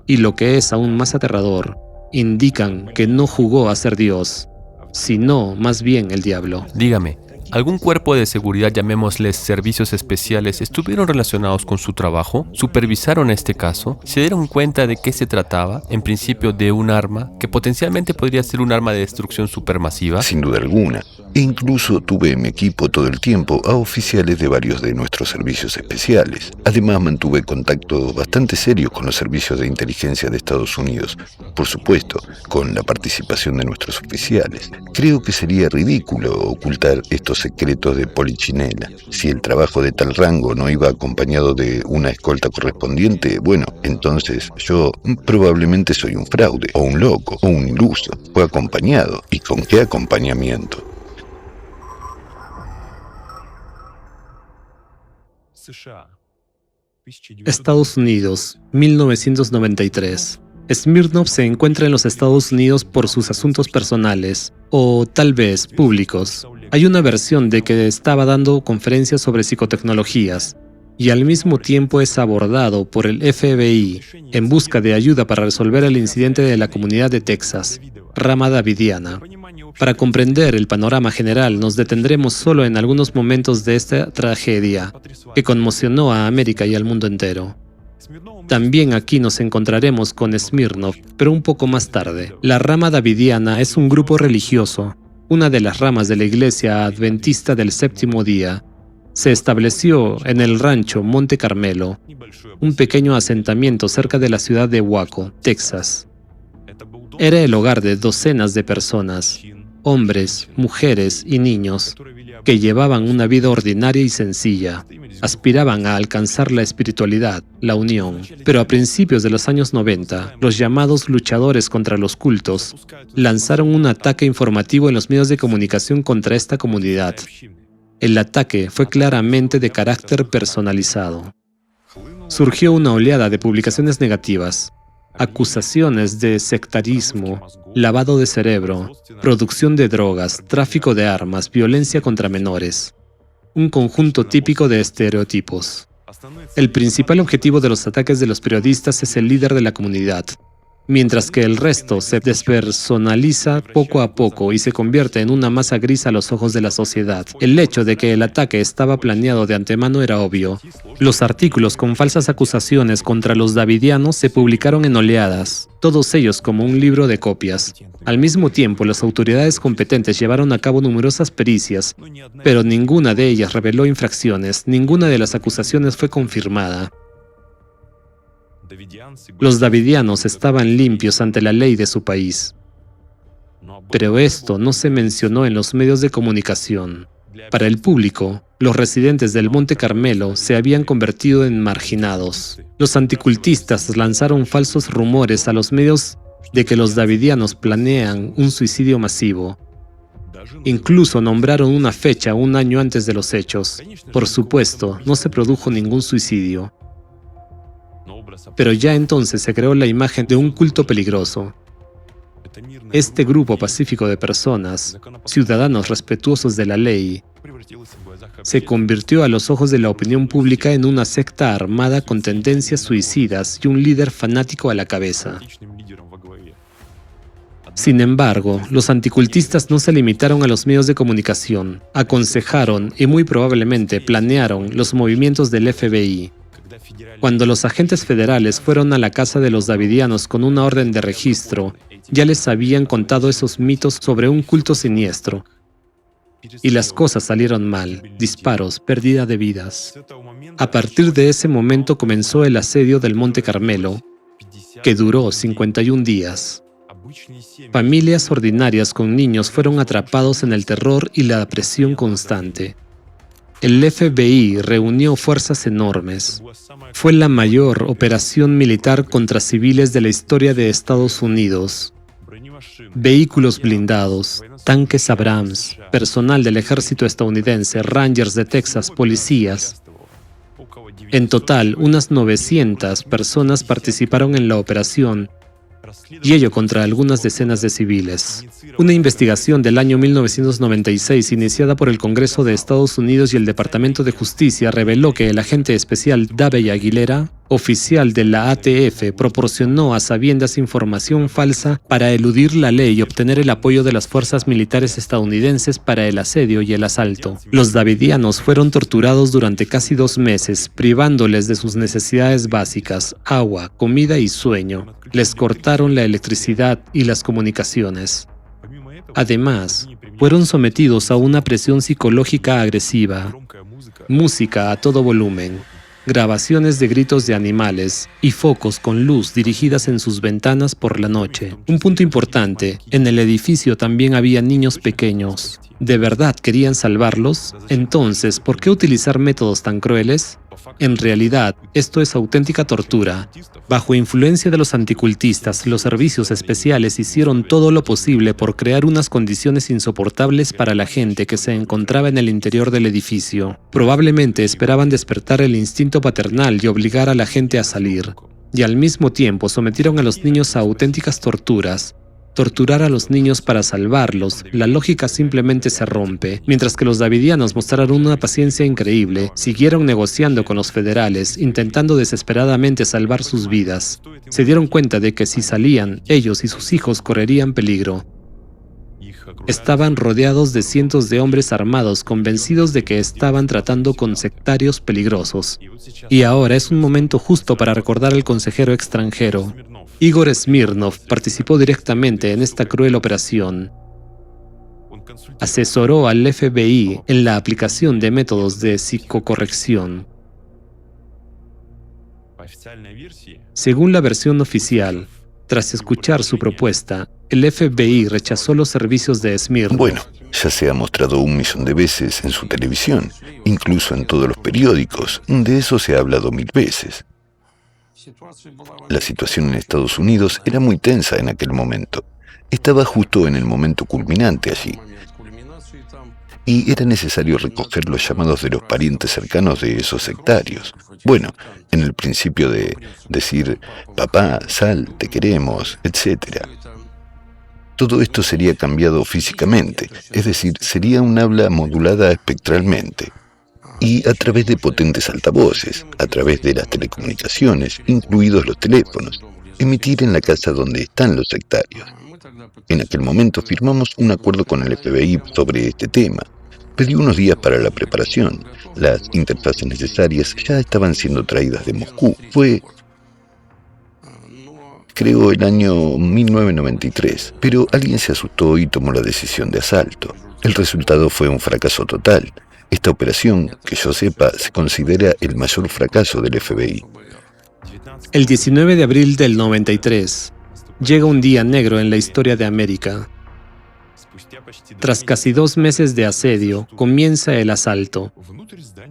Y lo que es aún más aterrador, indican que no jugó a ser Dios, sino más bien el diablo. Dígame, ¿algún cuerpo de seguridad, llamémosles servicios especiales, estuvieron relacionados con su trabajo? ¿Supervisaron este caso? ¿Se dieron cuenta de qué se trataba? En principio de un arma que potencialmente podría ser un arma de destrucción supermasiva. Sin duda alguna. E incluso tuve en mi equipo todo el tiempo a oficiales de varios de nuestros servicios especiales. Además, mantuve contactos bastante serios con los servicios de inteligencia de Estados Unidos, por supuesto, con la participación de nuestros oficiales. Creo que sería ridículo ocultar estos secretos de Polichinela. Si el trabajo de tal rango no iba acompañado de una escolta correspondiente, bueno, entonces yo probablemente soy un fraude, o un loco, o un iluso. Fue acompañado. ¿Y con qué acompañamiento? Estados Unidos, 1993. Smirnov se encuentra en los Estados Unidos por sus asuntos personales, o tal vez públicos. Hay una versión de que estaba dando conferencias sobre psicotecnologías, y al mismo tiempo es abordado por el FBI en busca de ayuda para resolver el incidente de la comunidad de Texas, rama davidiana. Para comprender el panorama general, nos detendremos solo en algunos momentos de esta tragedia, que conmocionó a América y al mundo entero. También aquí nos encontraremos con Smirnov, pero un poco más tarde. La rama davidiana es un grupo religioso, una de las ramas de la Iglesia Adventista del Séptimo Día. Se estableció en el rancho Monte Carmelo, un pequeño asentamiento cerca de la ciudad de Waco, Texas. Era el hogar de docenas de personas, hombres, mujeres y niños, que llevaban una vida ordinaria y sencilla. Aspiraban a alcanzar la espiritualidad, la unión. Pero a principios de los años 90, los llamados luchadores contra los cultos lanzaron un ataque informativo en los medios de comunicación contra esta comunidad. El ataque fue claramente de carácter personalizado. Surgió una oleada de publicaciones negativas, acusaciones de sectarismo, lavado de cerebro, producción de drogas, tráfico de armas, violencia contra menores. Un conjunto típico de estereotipos. El principal objetivo de los ataques de los periodistas es el líder de la comunidad, mientras que el resto se despersonaliza poco a poco y se convierte en una masa gris a los ojos de la sociedad. El hecho de que el ataque estaba planeado de antemano era obvio. Los artículos con falsas acusaciones contra los davidianos se publicaron en oleadas, todos ellos como un libro de copias. Al mismo tiempo, las autoridades competentes llevaron a cabo numerosas pericias, pero ninguna de ellas reveló infracciones, ninguna de las acusaciones fue confirmada. Los davidianos estaban limpios ante la ley de su país. Pero esto no se mencionó en los medios de comunicación. Para el público, los residentes del Monte Carmelo se habían convertido en marginados. Los anticultistas lanzaron falsos rumores a los medios de que los davidianos planean un suicidio masivo. Incluso nombraron una fecha un año antes de los hechos. Por supuesto, no se produjo ningún suicidio. Pero ya entonces se creó la imagen de un culto peligroso. Este grupo pacífico de personas, ciudadanos respetuosos de la ley, se convirtió a los ojos de la opinión pública en una secta armada con tendencias suicidas y un líder fanático a la cabeza. Sin embargo, los anticultistas no se limitaron a los medios de comunicación, aconsejaron y muy probablemente planearon los movimientos del FBI. Cuando los agentes federales fueron a la casa de los davidianos con una orden de registro, ya les habían contado esos mitos sobre un culto siniestro. Y las cosas salieron mal, disparos, pérdida de vidas. A partir de ese momento comenzó el asedio del Monte Carmelo, que duró 51 días. Familias ordinarias con niños fueron atrapados en el terror y la presión constante. El FBI reunió fuerzas enormes. Fue la mayor operación militar contra civiles de la historia de Estados Unidos. Vehículos blindados, tanques Abrams, personal del ejército estadounidense, Rangers de Texas, policías. En total, unas 900 personas participaron en la operación, y ello contra algunas decenas de civiles. Una investigación del año 1996 iniciada por el Congreso de Estados Unidos y el Departamento de Justicia reveló que el agente especial Davey Aguilera, oficial de la ATF, proporcionó a sabiendas información falsa para eludir la ley y obtener el apoyo de las fuerzas militares estadounidenses para el asedio y el asalto. Los davidianos fueron torturados durante casi 2 meses, privándoles de sus necesidades básicas, agua, comida y sueño. Les cortaron la electricidad y las comunicaciones. Además, Fueron sometidos a una presión psicológica agresiva, música a todo volumen, grabaciones de gritos de animales y focos con luz dirigidas en sus ventanas por la noche. Un punto importante, en el edificio también había niños pequeños. ¿De verdad querían salvarlos? Entonces, ¿por qué utilizar métodos tan crueles? En realidad, esto es auténtica tortura. Bajo influencia de los anticultistas, los servicios especiales hicieron todo lo posible por crear unas condiciones insoportables para la gente que se encontraba en el interior del edificio. Probablemente esperaban despertar el instinto paternal y obligar a la gente a salir. Y al mismo tiempo sometieron a los niños a auténticas torturas. Torturar a los niños para salvarlos, la lógica simplemente se rompe. Mientras que los davidianos mostraron una paciencia increíble, siguieron negociando con los federales, intentando desesperadamente salvar sus vidas. Se dieron cuenta de que si salían, ellos y sus hijos correrían peligro. Estaban rodeados de cientos de hombres armados convencidos de que estaban tratando con sectarios peligrosos. Y ahora es un momento justo para recordar al consejero extranjero. Igor Smirnov participó directamente en esta cruel operación. Asesoró al FBI en la aplicación de métodos de psicocorrección. Según la versión oficial, tras escuchar su propuesta, el FBI rechazó los servicios de Smirnov. Bueno, ya se ha mostrado 1.000.000 de veces en su televisión, incluso en todos los periódicos. De eso se ha hablado 1000 veces. La situación en Estados Unidos era muy tensa en aquel momento. Estaba justo en el momento culminante allí. Y era necesario recoger los llamados de los parientes cercanos de esos sectarios. Bueno, en el principio de decir, papá, sal, te queremos, etc. Todo esto sería cambiado físicamente, es decir, sería un habla modulada espectralmente. Y a través de potentes altavoces, a través de las telecomunicaciones, incluidos los teléfonos, emitir en la casa donde están los sectarios. En aquel momento firmamos un acuerdo con el FBI sobre este tema. Pedí unos días para la preparación. Las interfaces necesarias ya estaban siendo traídas de Moscú. Fue, creo, el año 1993, pero alguien se asustó y tomó la decisión de asalto. El resultado fue un fracaso total. Esta operación, que yo sepa, se considera el mayor fracaso del FBI. El 19 de abril del 93, llega un día negro en la historia de América. Tras casi 2 meses de asedio, comienza el asalto.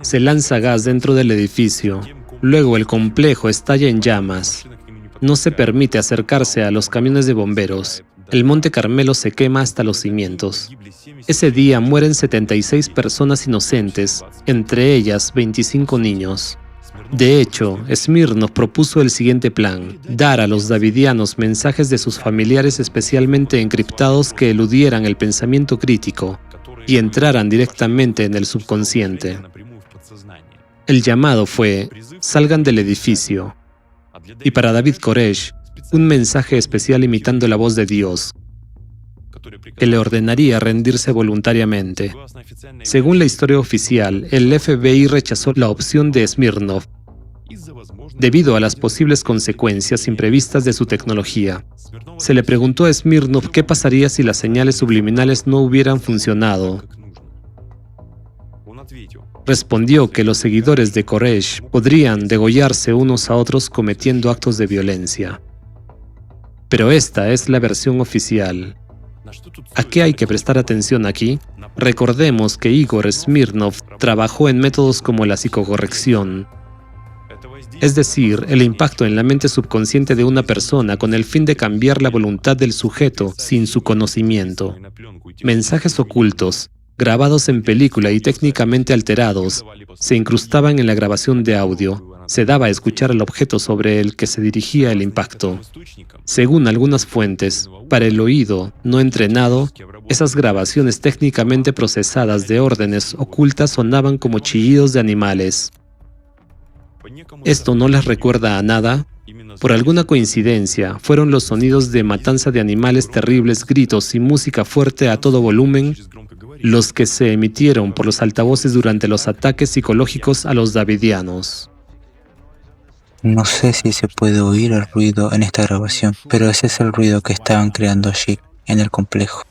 Se lanza gas dentro del edificio. Luego el complejo estalla en llamas. No se permite acercarse a los camiones de bomberos. El Monte Carmelo se quema hasta los cimientos. Ese día mueren 76 personas inocentes, entre ellas 25 niños. De hecho, Smirnov propuso el siguiente plan: dar a los davidianos mensajes de sus familiares especialmente encriptados que eludieran el pensamiento crítico y entraran directamente en el subconsciente. El llamado fue: salgan del edificio. Y para David Koresh, un mensaje especial imitando la voz de Dios, que le ordenaría rendirse voluntariamente. Según la historia oficial, el FBI rechazó la opción de Smirnov debido a las posibles consecuencias imprevistas de su tecnología. Se le preguntó a Smirnov qué pasaría si las señales subliminales no hubieran funcionado. Respondió que los seguidores de Koresh podrían degollarse unos a otros cometiendo actos de violencia. Pero esta es la versión oficial. ¿A qué hay que prestar atención aquí? Recordemos que Igor Smirnov trabajó en métodos como la psicocorrección, es decir, el impacto en la mente subconsciente de una persona con el fin de cambiar la voluntad del sujeto sin su conocimiento. Mensajes ocultos, grabados en película y técnicamente alterados, se incrustaban en la grabación de audio. Se daba a escuchar al objeto sobre el que se dirigía el impacto. Según algunas fuentes, para el oído no entrenado, esas grabaciones técnicamente procesadas de órdenes ocultas sonaban como chillidos de animales. ¿Esto no les recuerda a nada? Por alguna coincidencia, fueron los sonidos de matanza de animales, terribles gritos y música fuerte a todo volumen los que se emitieron por los altavoces durante los ataques psicológicos a los davidianos. No sé si se puede oír el ruido en esta grabación, pero ese es el ruido que estaban creando allí, en el complejo.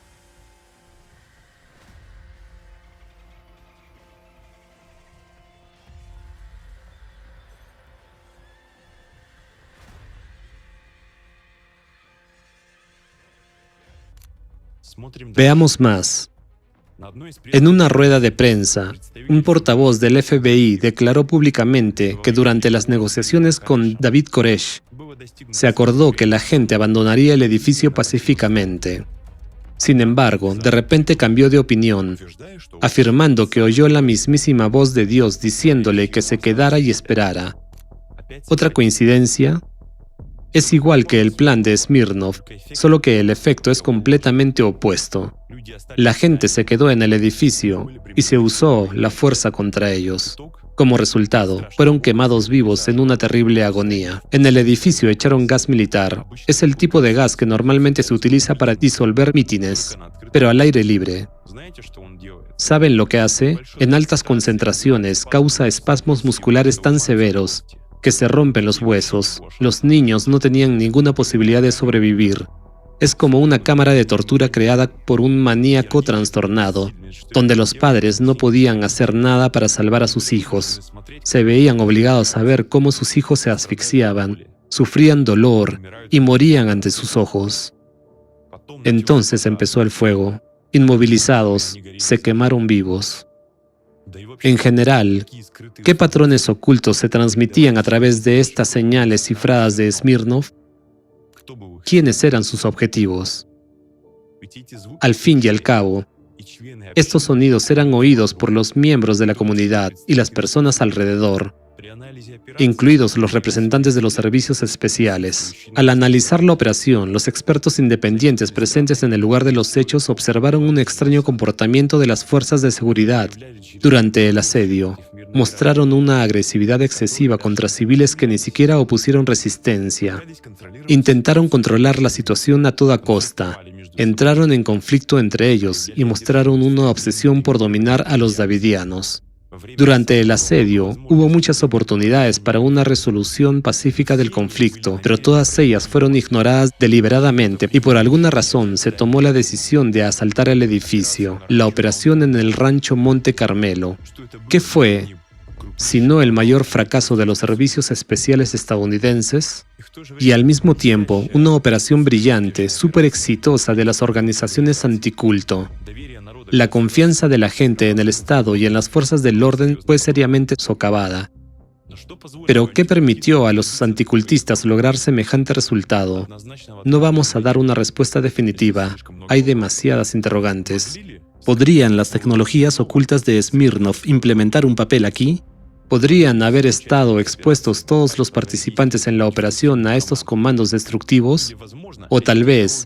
Veamos más. En una rueda de prensa, un portavoz del FBI declaró públicamente que durante las negociaciones con David Koresh, se acordó que la gente abandonaría el edificio pacíficamente. Sin embargo, de repente cambió de opinión, afirmando que oyó la mismísima voz de Dios diciéndole que se quedara y esperara. ¿Otra coincidencia? Es igual que el plan de Smirnov, solo que el efecto es completamente opuesto. La gente se quedó en el edificio y se usó la fuerza contra ellos. Como resultado, fueron quemados vivos en una terrible agonía. En el edificio echaron gas militar. Es el tipo de gas que normalmente se utiliza para disolver mítines, pero al aire libre. ¿Saben lo que hace? En altas concentraciones causa espasmos musculares tan severos que se rompen los huesos. Los niños no tenían ninguna posibilidad de sobrevivir. Es como una cámara de tortura creada por un maníaco trastornado, donde los padres no podían hacer nada para salvar a sus hijos. Se veían obligados a ver cómo sus hijos se asfixiaban, sufrían dolor y morían ante sus ojos. Entonces empezó el fuego. Inmovilizados, se quemaron vivos. En general, ¿qué patrones ocultos se transmitían a través de estas señales cifradas de Smirnov? ¿Quiénes eran sus objetivos? Al fin y al cabo, estos sonidos eran oídos por los miembros de la comunidad y las personas alrededor, incluidos los representantes de los servicios especiales. Al analizar la operación, los expertos independientes presentes en el lugar de los hechos observaron un extraño comportamiento de las fuerzas de seguridad durante el asedio. Mostraron una agresividad excesiva contra civiles que ni siquiera opusieron resistencia. Intentaron controlar la situación a toda costa. Entraron en conflicto entre ellos y mostraron una obsesión por dominar a los davidianos. Durante el asedio, hubo muchas oportunidades para una resolución pacífica del conflicto, pero todas ellas fueron ignoradas deliberadamente y por alguna razón se tomó la decisión de asaltar el edificio, la operación en el rancho Monte Carmelo. ¿Qué fue, sino el mayor fracaso de los servicios especiales estadounidenses? Y al mismo tiempo, una operación brillante, súper exitosa de las organizaciones anticulto. La confianza de la gente en el Estado y en las fuerzas del orden fue seriamente socavada. ¿Pero qué permitió a los anticultistas lograr semejante resultado? No vamos a dar una respuesta definitiva. Hay demasiadas interrogantes. ¿Podrían las tecnologías ocultas de Smirnov implementar un papel aquí? ¿Podrían haber estado expuestos todos los participantes en la operación a estos comandos destructivos? O tal vez,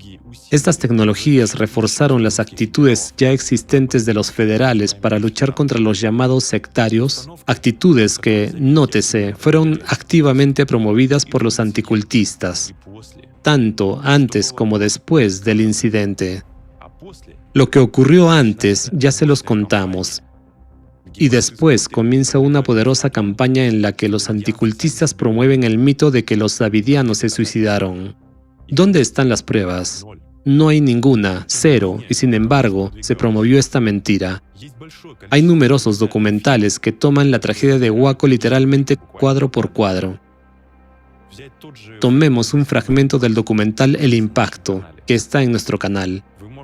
estas tecnologías reforzaron las actitudes ya existentes de los federales para luchar contra los llamados sectarios, actitudes que, nótese, fueron activamente promovidas por los anticultistas, tanto antes como después del incidente. Lo que ocurrió antes ya se los contamos. Y después comienza una poderosa campaña en la que los anticultistas promueven el mito de que los davidianos se suicidaron. ¿Dónde están las pruebas? No hay ninguna, cero, y sin embargo, se promovió esta mentira. Hay numerosos documentales que toman la tragedia de Waco literalmente cuadro por cuadro. Tomemos un fragmento del documental El Impacto, que está en nuestro canal.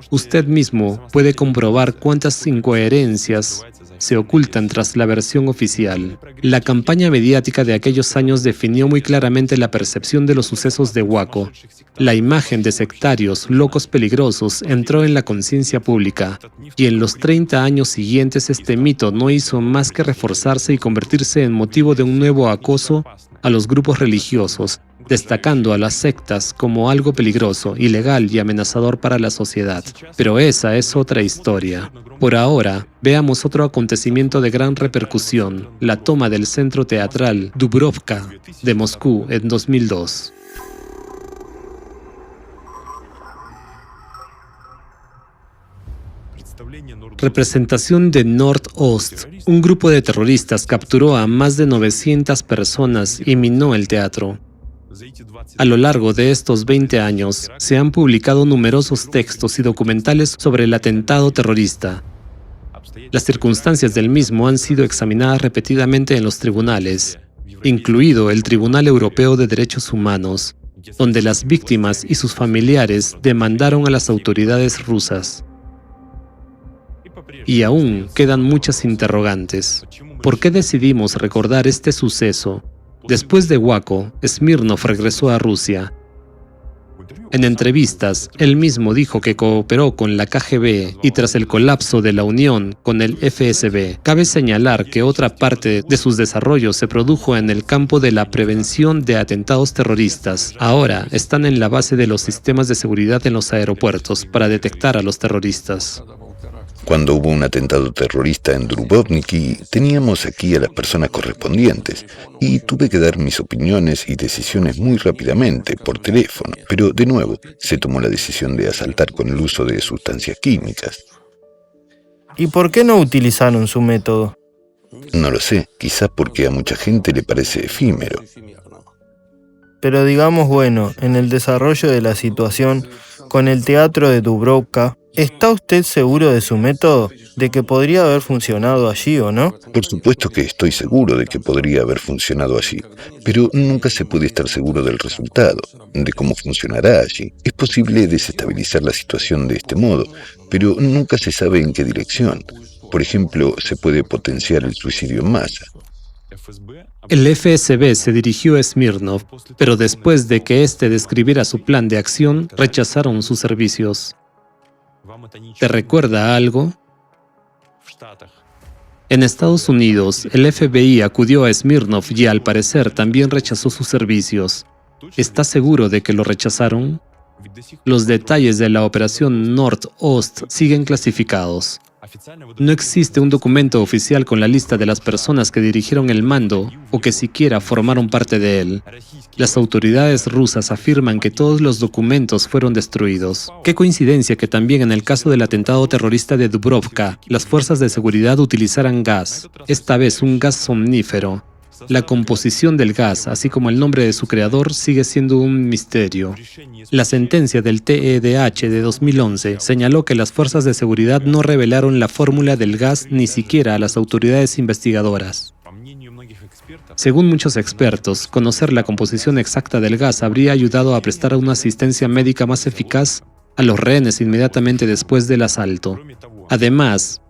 Usted mismo puede comprobar cuántas incoherencias se ocultan tras la versión oficial. La campaña mediática de aquellos años definió muy claramente la percepción de los sucesos de Waco. La imagen de sectarios, locos peligrosos, entró en la conciencia pública, y en los 30 años siguientes este mito no hizo más que reforzarse y convertirse en motivo de un nuevo acoso a los grupos religiosos, destacando a las sectas como algo peligroso, ilegal y amenazador para la sociedad. Pero esa es otra historia. Por ahora, veamos otro acontecimiento de gran repercusión, la toma del centro teatral Dubrovka de Moscú en 2002. Representación de Nordost. Un grupo de terroristas capturó a más de 900 personas y minó el teatro. A lo largo de estos 20 años, se han publicado numerosos textos y documentales sobre el atentado terrorista. Las circunstancias del mismo han sido examinadas repetidamente en los tribunales, incluido el Tribunal Europeo de Derechos Humanos, donde las víctimas y sus familiares demandaron a las autoridades rusas. Y aún quedan muchas interrogantes. ¿Por qué decidimos recordar este suceso? Después de Waco, Smirnov regresó a Rusia. En entrevistas, él mismo dijo que cooperó con la KGB y tras el colapso de la Unión con el FSB. Cabe señalar que otra parte de sus desarrollos se produjo en el campo de la prevención de atentados terroristas. Ahora están en la base de los sistemas de seguridad en los aeropuertos para detectar a los terroristas. Cuando hubo un atentado terrorista en Dubrovniki, teníamos aquí a las personas correspondientes y tuve que dar mis opiniones y decisiones muy rápidamente, por teléfono. Pero, de nuevo, se tomó la decisión de asaltar con el uso de sustancias químicas. ¿Y por qué no utilizaron su método? No lo sé, quizás porque a mucha gente le parece efímero. Pero digamos, bueno, en el desarrollo de la situación con el teatro de Dubrovka, ¿está usted seguro de su método? ¿De que podría haber funcionado allí o no? Por supuesto que estoy seguro de que podría haber funcionado allí, pero nunca se puede estar seguro del resultado, de cómo funcionará allí. Es posible desestabilizar la situación de este modo, pero nunca se sabe en qué dirección. Por ejemplo, se puede potenciar el suicidio en masa. El FSB se dirigió a Smirnov, pero después de que éste describiera su plan de acción, rechazaron sus servicios. ¿Te recuerda algo? En Estados Unidos, el FBI acudió a Smirnov y al parecer también rechazó sus servicios. ¿Estás seguro de que lo rechazaron? Los detalles de la operación Nordost siguen clasificados. No existe un documento oficial con la lista de las personas que dirigieron el mando o que siquiera formaron parte de él. Las autoridades rusas afirman que todos los documentos fueron destruidos. Qué coincidencia que también en el caso del atentado terrorista de Dubrovka, las fuerzas de seguridad utilizaran gas, esta vez un gas somnífero. La composición del gas, así como el nombre de su creador, sigue siendo un misterio. La sentencia del TEDH de 2011 señaló que las fuerzas de seguridad no revelaron la fórmula del gas ni siquiera a las autoridades investigadoras. Según muchos expertos, conocer la composición exacta del gas habría ayudado a prestar una asistencia médica más eficaz a los rehenes inmediatamente después del asalto. Además,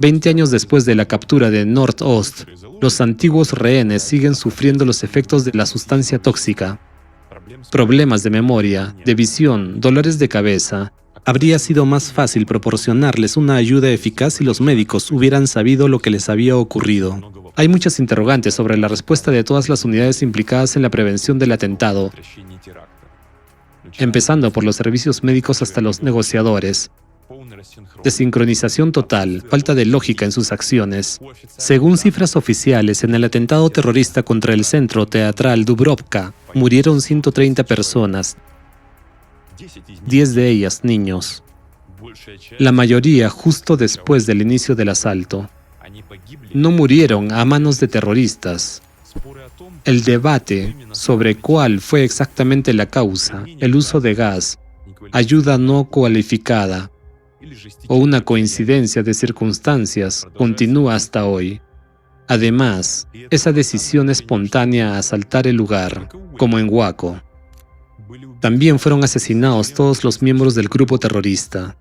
20 años después de la captura de Nordost, los antiguos rehenes siguen sufriendo los efectos de la sustancia tóxica. Problemas de memoria, de visión, dolores de cabeza. Habría sido más fácil proporcionarles una ayuda eficaz si los médicos hubieran sabido lo que les había ocurrido. Hay muchas interrogantes sobre la respuesta de todas las unidades implicadas en la prevención del atentado, empezando por los servicios médicos hasta los negociadores. Desincronización total, falta de lógica en sus acciones. Según cifras oficiales, en el atentado terrorista contra el centro teatral Dubrovka, murieron 130 personas, 10 de ellas niños. La mayoría justo después del inicio del asalto. No murieron a manos de terroristas. El debate sobre cuál fue exactamente la causa, el uso de gas, ayuda no cualificada, o una coincidencia de circunstancias, continúa hasta hoy. Además, esa decisión espontánea a asaltar el lugar, como en Waco. También fueron asesinados todos los miembros del grupo terrorista.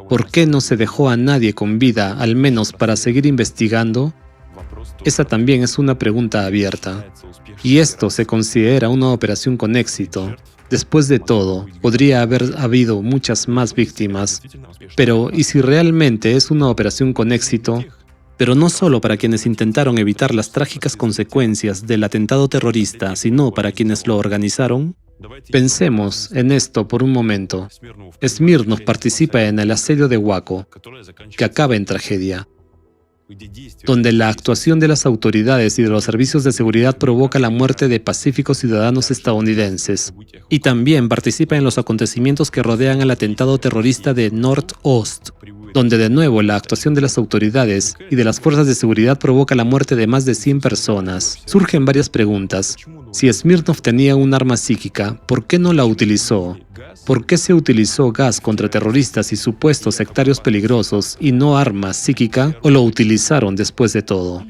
¿Por qué no se dejó a nadie con vida, al menos para seguir investigando? Esa también es una pregunta abierta. Y esto se considera una operación con éxito. Después de todo, podría haber habido muchas más víctimas. Pero, ¿y si realmente es una operación con éxito? Pero no solo para quienes intentaron evitar las trágicas consecuencias del atentado terrorista, sino para quienes lo organizaron. Pensemos en esto por un momento. Smirnov participa en el asedio de Waco, que acaba en tragedia, donde la actuación de las autoridades y de los servicios de seguridad provoca la muerte de pacíficos ciudadanos estadounidenses, y también participa en los acontecimientos que rodean al atentado terrorista de Nordost. donde de nuevo la actuación de las autoridades y de las fuerzas de seguridad provoca la muerte de más de 100 personas. Surgen varias preguntas. Si Smirnov tenía un arma psíquica, ¿por qué no la utilizó? ¿Por qué se utilizó gas contra terroristas y supuestos sectarios peligrosos y no arma psíquica? ¿O lo utilizaron después de todo?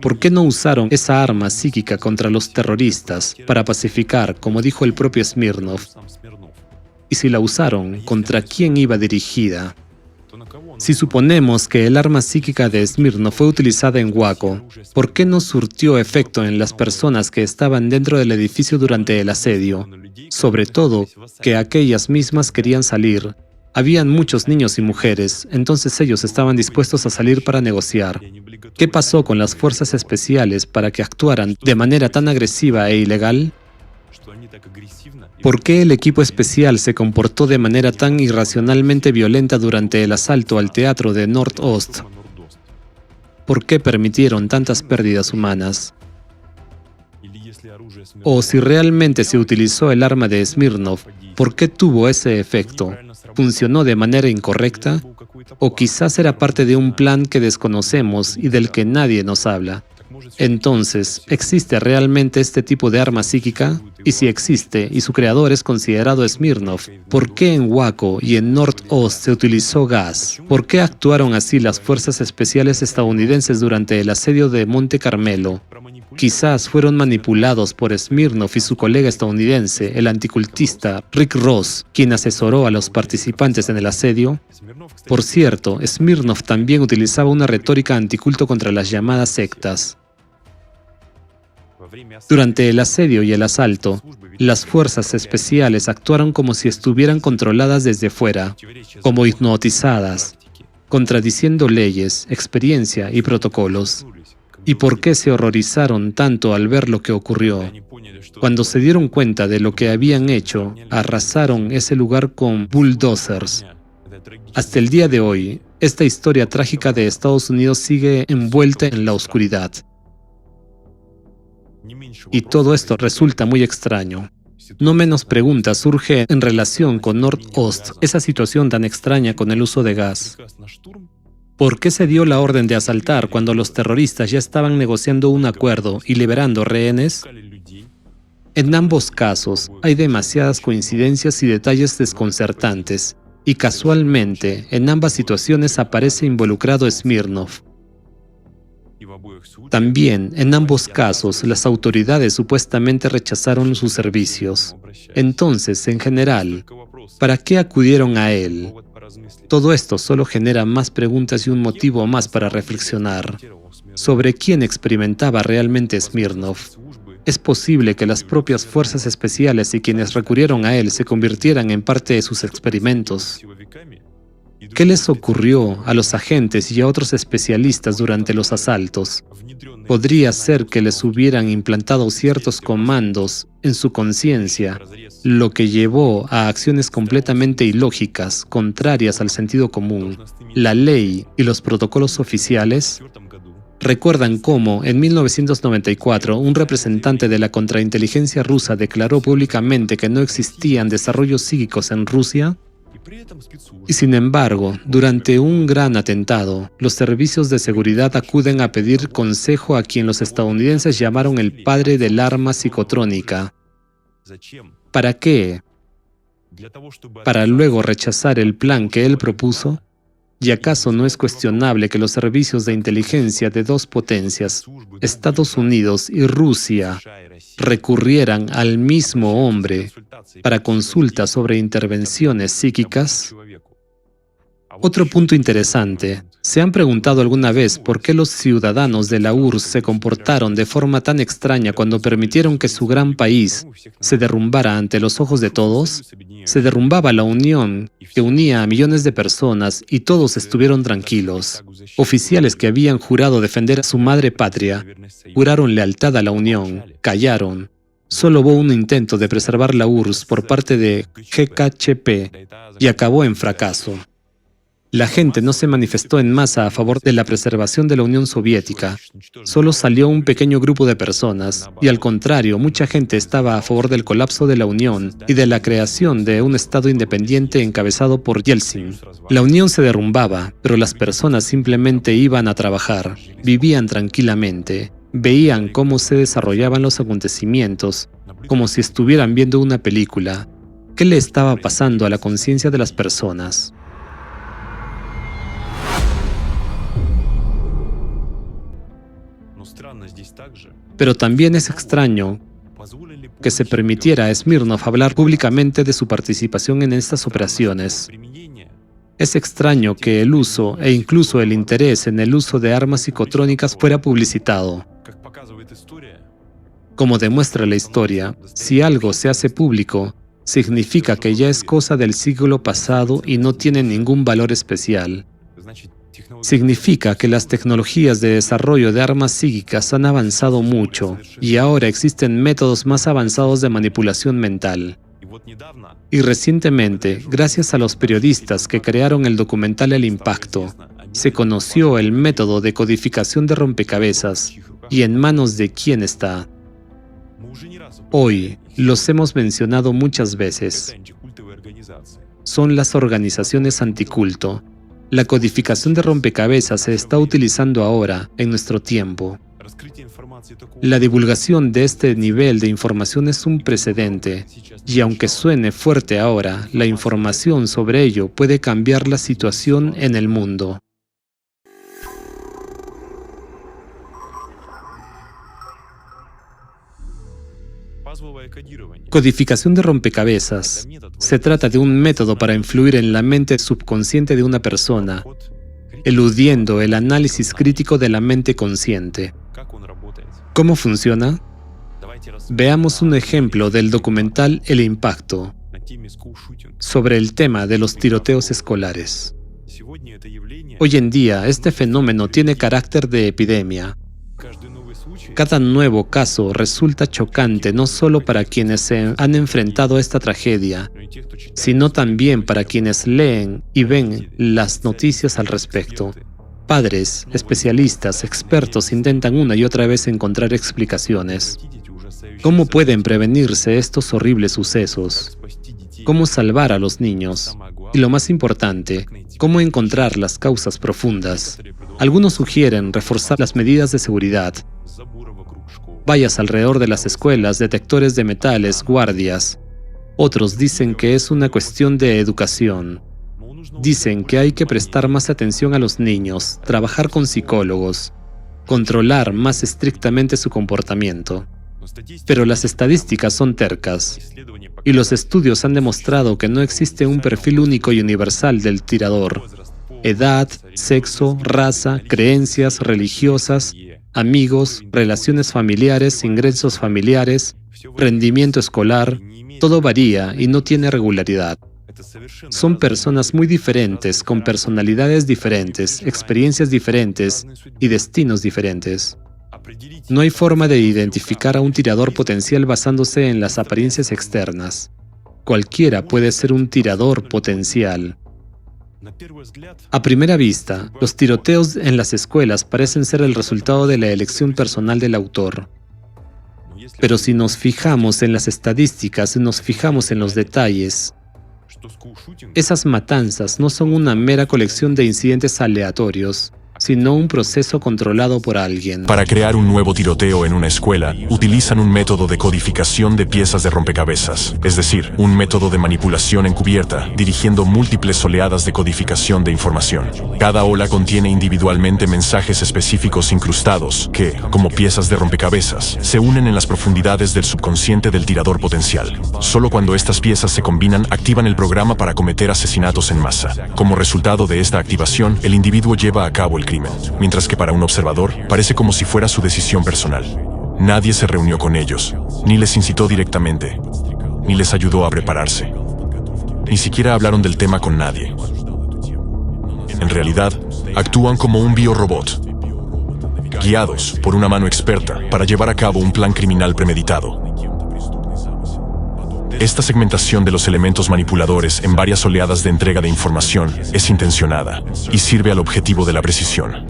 ¿Por qué no usaron esa arma psíquica contra los terroristas para pacificar, como dijo el propio Smirnov? Y si la usaron, ¿contra quién iba dirigida? Si suponemos que el arma psíquica de Smirnov fue utilizada en Waco, ¿por qué no surtió efecto en las personas que estaban dentro del edificio durante el asedio? Sobre todo, que aquellas mismas querían salir. Habían muchos niños y mujeres, entonces ellos estaban dispuestos a salir para negociar. ¿Qué pasó con las fuerzas especiales para que actuaran de manera tan agresiva e ilegal? ¿Por qué el equipo especial se comportó de manera tan irracionalmente violenta durante el asalto al teatro de Nordost? ¿Por qué permitieron tantas pérdidas humanas? O si realmente se utilizó el arma de Smirnov, ¿por qué tuvo ese efecto? ¿Funcionó de manera incorrecta? ¿O quizás era parte de un plan que desconocemos y del que nadie nos habla? Entonces, ¿existe realmente este tipo de arma psíquica? Y si existe, y su creador es considerado Smirnov, ¿por qué en Waco y en Nordost se utilizó gas? ¿Por qué actuaron así las fuerzas especiales estadounidenses durante el asedio de Monte Carmelo? Quizás fueron manipulados por Smirnov y su colega estadounidense, el anticultista Rick Ross, quien asesoró a los participantes en el asedio. Por cierto, Smirnov también utilizaba una retórica anticulto contra las llamadas sectas. Durante el asedio y el asalto, las fuerzas especiales actuaron como si estuvieran controladas desde fuera, como hipnotizadas, contradiciendo leyes, experiencia y protocolos. ¿Y por qué se horrorizaron tanto al ver lo que ocurrió? Cuando se dieron cuenta de lo que habían hecho, arrasaron ese lugar con bulldozers. Hasta el día de hoy, esta historia trágica de Estados Unidos sigue envuelta en la oscuridad. Y todo esto resulta muy extraño. No menos preguntas surge en relación con Nordost, esa situación tan extraña con el uso de gas. ¿Por qué se dio la orden de asaltar cuando los terroristas ya estaban negociando un acuerdo y liberando rehenes? En ambos casos hay demasiadas coincidencias y detalles desconcertantes, y casualmente en ambas situaciones aparece involucrado Smirnov. También, en ambos casos, las autoridades supuestamente rechazaron sus servicios. Entonces, en general, ¿para qué acudieron a él? Todo esto solo genera más preguntas y un motivo más para reflexionar sobre quién experimentaba realmente Smirnov. Es posible que las propias fuerzas especiales y quienes recurrieron a él se convirtieran en parte de sus experimentos. ¿Qué les ocurrió a los agentes y a otros especialistas durante los asaltos? Podría ser que les hubieran implantado ciertos comandos en su conciencia, lo que llevó a acciones completamente ilógicas, contrarias al sentido común, la ley y los protocolos oficiales. ¿Recuerdan cómo, en 1994, un representante de la contrainteligencia rusa declaró públicamente que no existían desarrollos psíquicos en Rusia? Y sin embargo, durante un gran atentado, los servicios de seguridad acuden a pedir consejo a quien los estadounidenses llamaron el padre del arma psicotrónica. ¿Para qué? ¿Para luego rechazar el plan que él propuso? ¿Y acaso no es cuestionable que los servicios de inteligencia de dos potencias, Estados Unidos y Rusia, recurrieran al mismo hombre para consultas sobre intervenciones psíquicas? Otro punto interesante. ¿Se han preguntado alguna vez por qué los ciudadanos de la URSS se comportaron de forma tan extraña cuando permitieron que su gran país se derrumbara ante los ojos de todos? Se derrumbaba la unión que unía a millones de personas y todos estuvieron tranquilos. Oficiales que habían jurado defender a su madre patria, juraron lealtad a la unión, callaron. Solo hubo un intento de preservar la URSS por parte de GKCP y acabó en fracaso. La gente no se manifestó en masa a favor de la preservación de la Unión Soviética. Solo salió un pequeño grupo de personas, y al contrario, mucha gente estaba a favor del colapso de la Unión y de la creación de un Estado independiente encabezado por Yeltsin. La Unión se derrumbaba, pero las personas simplemente iban a trabajar, vivían tranquilamente, veían cómo se desarrollaban los acontecimientos, como si estuvieran viendo una película. ¿Qué le estaba pasando a la conciencia de las personas? Pero también es extraño que se permitiera a Smirnov hablar públicamente de su participación en estas operaciones. Es extraño que el uso e incluso el interés en el uso de armas psicotrónicas fuera publicitado. Como demuestra la historia, si algo se hace público, significa que ya es cosa del siglo pasado y no tiene ningún valor especial. Significa que las tecnologías de desarrollo de armas psíquicas han avanzado mucho y ahora existen métodos más avanzados de manipulación mental. Y recientemente, gracias a los periodistas que crearon el documental El Impacto, se conoció el método de codificación de rompecabezas y en manos de quién está. Hoy, los hemos mencionado muchas veces. Son las organizaciones anticulto. La codificación de rompecabezas se está utilizando ahora, en nuestro tiempo. La divulgación de este nivel de información es un precedente, y aunque suene fuerte ahora, la información sobre ello puede cambiar la situación en el mundo. Codificación de rompecabezas. Se trata de un método para influir en la mente subconsciente de una persona, eludiendo el análisis crítico de la mente consciente. ¿Cómo funciona? Veamos un ejemplo del documental El Impacto, sobre el tema de los tiroteos escolares. Hoy en día, este fenómeno tiene carácter de epidemia. Cada nuevo caso resulta chocante no solo para quienes se han enfrentado a esta tragedia, sino también para quienes leen y ven las noticias al respecto. Padres, especialistas, expertos intentan una y otra vez encontrar explicaciones. ¿Cómo pueden prevenirse estos horribles sucesos? ¿Cómo salvar a los niños? Y lo más importante, ¿cómo encontrar las causas profundas? Algunos sugieren reforzar las medidas de seguridad. Vallas alrededor de las escuelas, detectores de metales, guardias. Otros dicen que es una cuestión de educación. Dicen que hay que prestar más atención a los niños, trabajar con psicólogos, controlar más estrictamente su comportamiento. Pero las estadísticas son tercas, y los estudios han demostrado que no existe un perfil único y universal del tirador. Edad, sexo, raza, creencias religiosas, amigos, relaciones familiares, ingresos familiares, rendimiento escolar, todo varía y no tiene regularidad. Son personas muy diferentes, con personalidades diferentes, experiencias diferentes y destinos diferentes. No hay forma de identificar a un tirador potencial basándose en las apariencias externas. Cualquiera puede ser un tirador potencial. A primera vista, los tiroteos en las escuelas parecen ser el resultado de la elección personal del autor. Pero si nos fijamos en las estadísticas y nos fijamos en los detalles, esas matanzas no son una mera colección de incidentes aleatorios, sino un proceso controlado por alguien. Para crear un nuevo tiroteo en una escuela, utilizan un método de codificación de piezas de rompecabezas, es decir, un método de manipulación encubierta, dirigiendo múltiples oleadas de codificación de información. Cada ola contiene individualmente mensajes específicos incrustados que, como piezas de rompecabezas, se unen en las profundidades del subconsciente del tirador potencial. Solo cuando estas piezas se combinan, activan el programa para cometer asesinatos en masa. Como resultado de esta activación, el individuo lleva a cabo el crimen, mientras que para un observador parece como si fuera su decisión personal. Nadie se reunió con ellos, ni les incitó directamente, ni les ayudó a prepararse. Ni siquiera hablaron del tema con nadie. En realidad, actúan como un biorobot, guiados por una mano experta para llevar a cabo un plan criminal premeditado. Esta segmentación de los elementos manipuladores en varias oleadas de entrega de información es intencionada y sirve al objetivo de la precisión.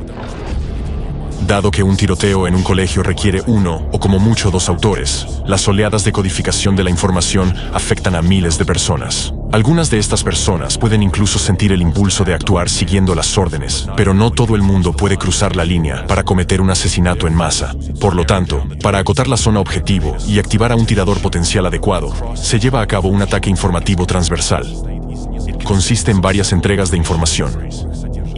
Dado que un tiroteo en un colegio requiere uno o como mucho dos autores, las oleadas de codificación de la información afectan a miles de personas. Algunas de estas personas pueden incluso sentir el impulso de actuar siguiendo las órdenes, pero no todo el mundo puede cruzar la línea para cometer un asesinato en masa. Por lo tanto, para acotar la zona objetivo y activar a un tirador potencial adecuado, se lleva a cabo un ataque informativo transversal. Consiste en varias entregas de información,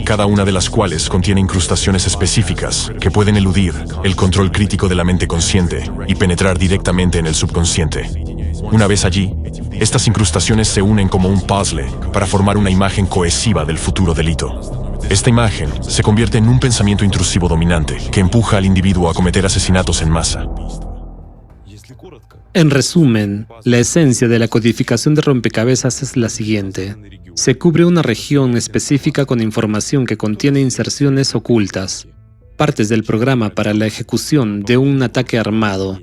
cada una de las cuales contiene incrustaciones específicas que pueden eludir el control crítico de la mente consciente y penetrar directamente en el subconsciente. Una vez allí, estas incrustaciones se unen como un puzzle para formar una imagen cohesiva del futuro delito. Esta imagen se convierte en un pensamiento intrusivo dominante que empuja al individuo a cometer asesinatos en masa. En resumen, la esencia de la codificación de rompecabezas es la siguiente. Se cubre una región específica con información que contiene inserciones ocultas, partes del programa para la ejecución de un ataque armado.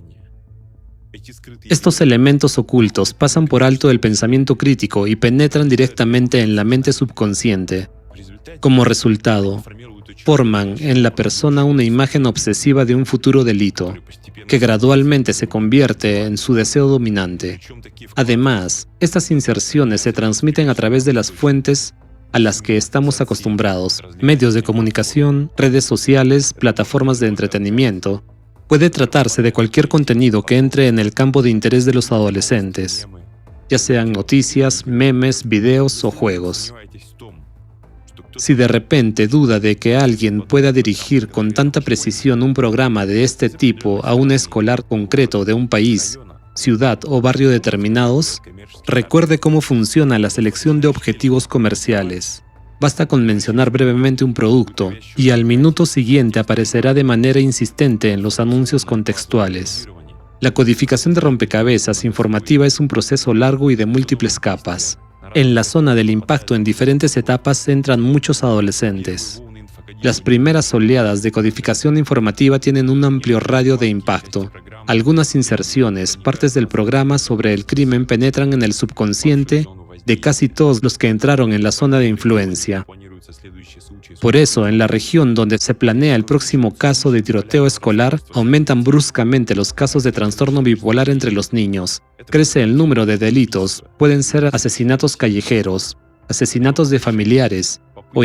Estos elementos ocultos pasan por alto el pensamiento crítico y penetran directamente en la mente subconsciente. Como resultado, forman en la persona una imagen obsesiva de un futuro delito, que gradualmente se convierte en su deseo dominante. Además, estas inserciones se transmiten a través de las fuentes a las que estamos acostumbrados, medios de comunicación, redes sociales, plataformas de entretenimiento. Puede tratarse de cualquier contenido que entre en el campo de interés de los adolescentes, ya sean noticias, memes, videos o juegos. Si de repente duda de que alguien pueda dirigir con tanta precisión un programa de este tipo a un escolar concreto de un país, ciudad o barrio determinados, recuerde cómo funciona la selección de objetivos comerciales. Basta con mencionar brevemente un producto y al minuto siguiente aparecerá de manera insistente en los anuncios contextuales. La codificación de rompecabezas informativa es un proceso largo y de múltiples capas. En la zona del impacto en diferentes etapas entran muchos adolescentes. Las primeras oleadas de codificación informativa tienen un amplio radio de impacto. Algunas inserciones, partes del programa sobre el crimen penetran en el subconsciente de casi todos los que entraron en la zona de influencia. Por eso, en la región donde se planea el próximo caso de tiroteo escolar, aumentan bruscamente los casos de trastorno bipolar entre los niños. Crece el número de delitos, pueden ser asesinatos callejeros, asesinatos de familiares o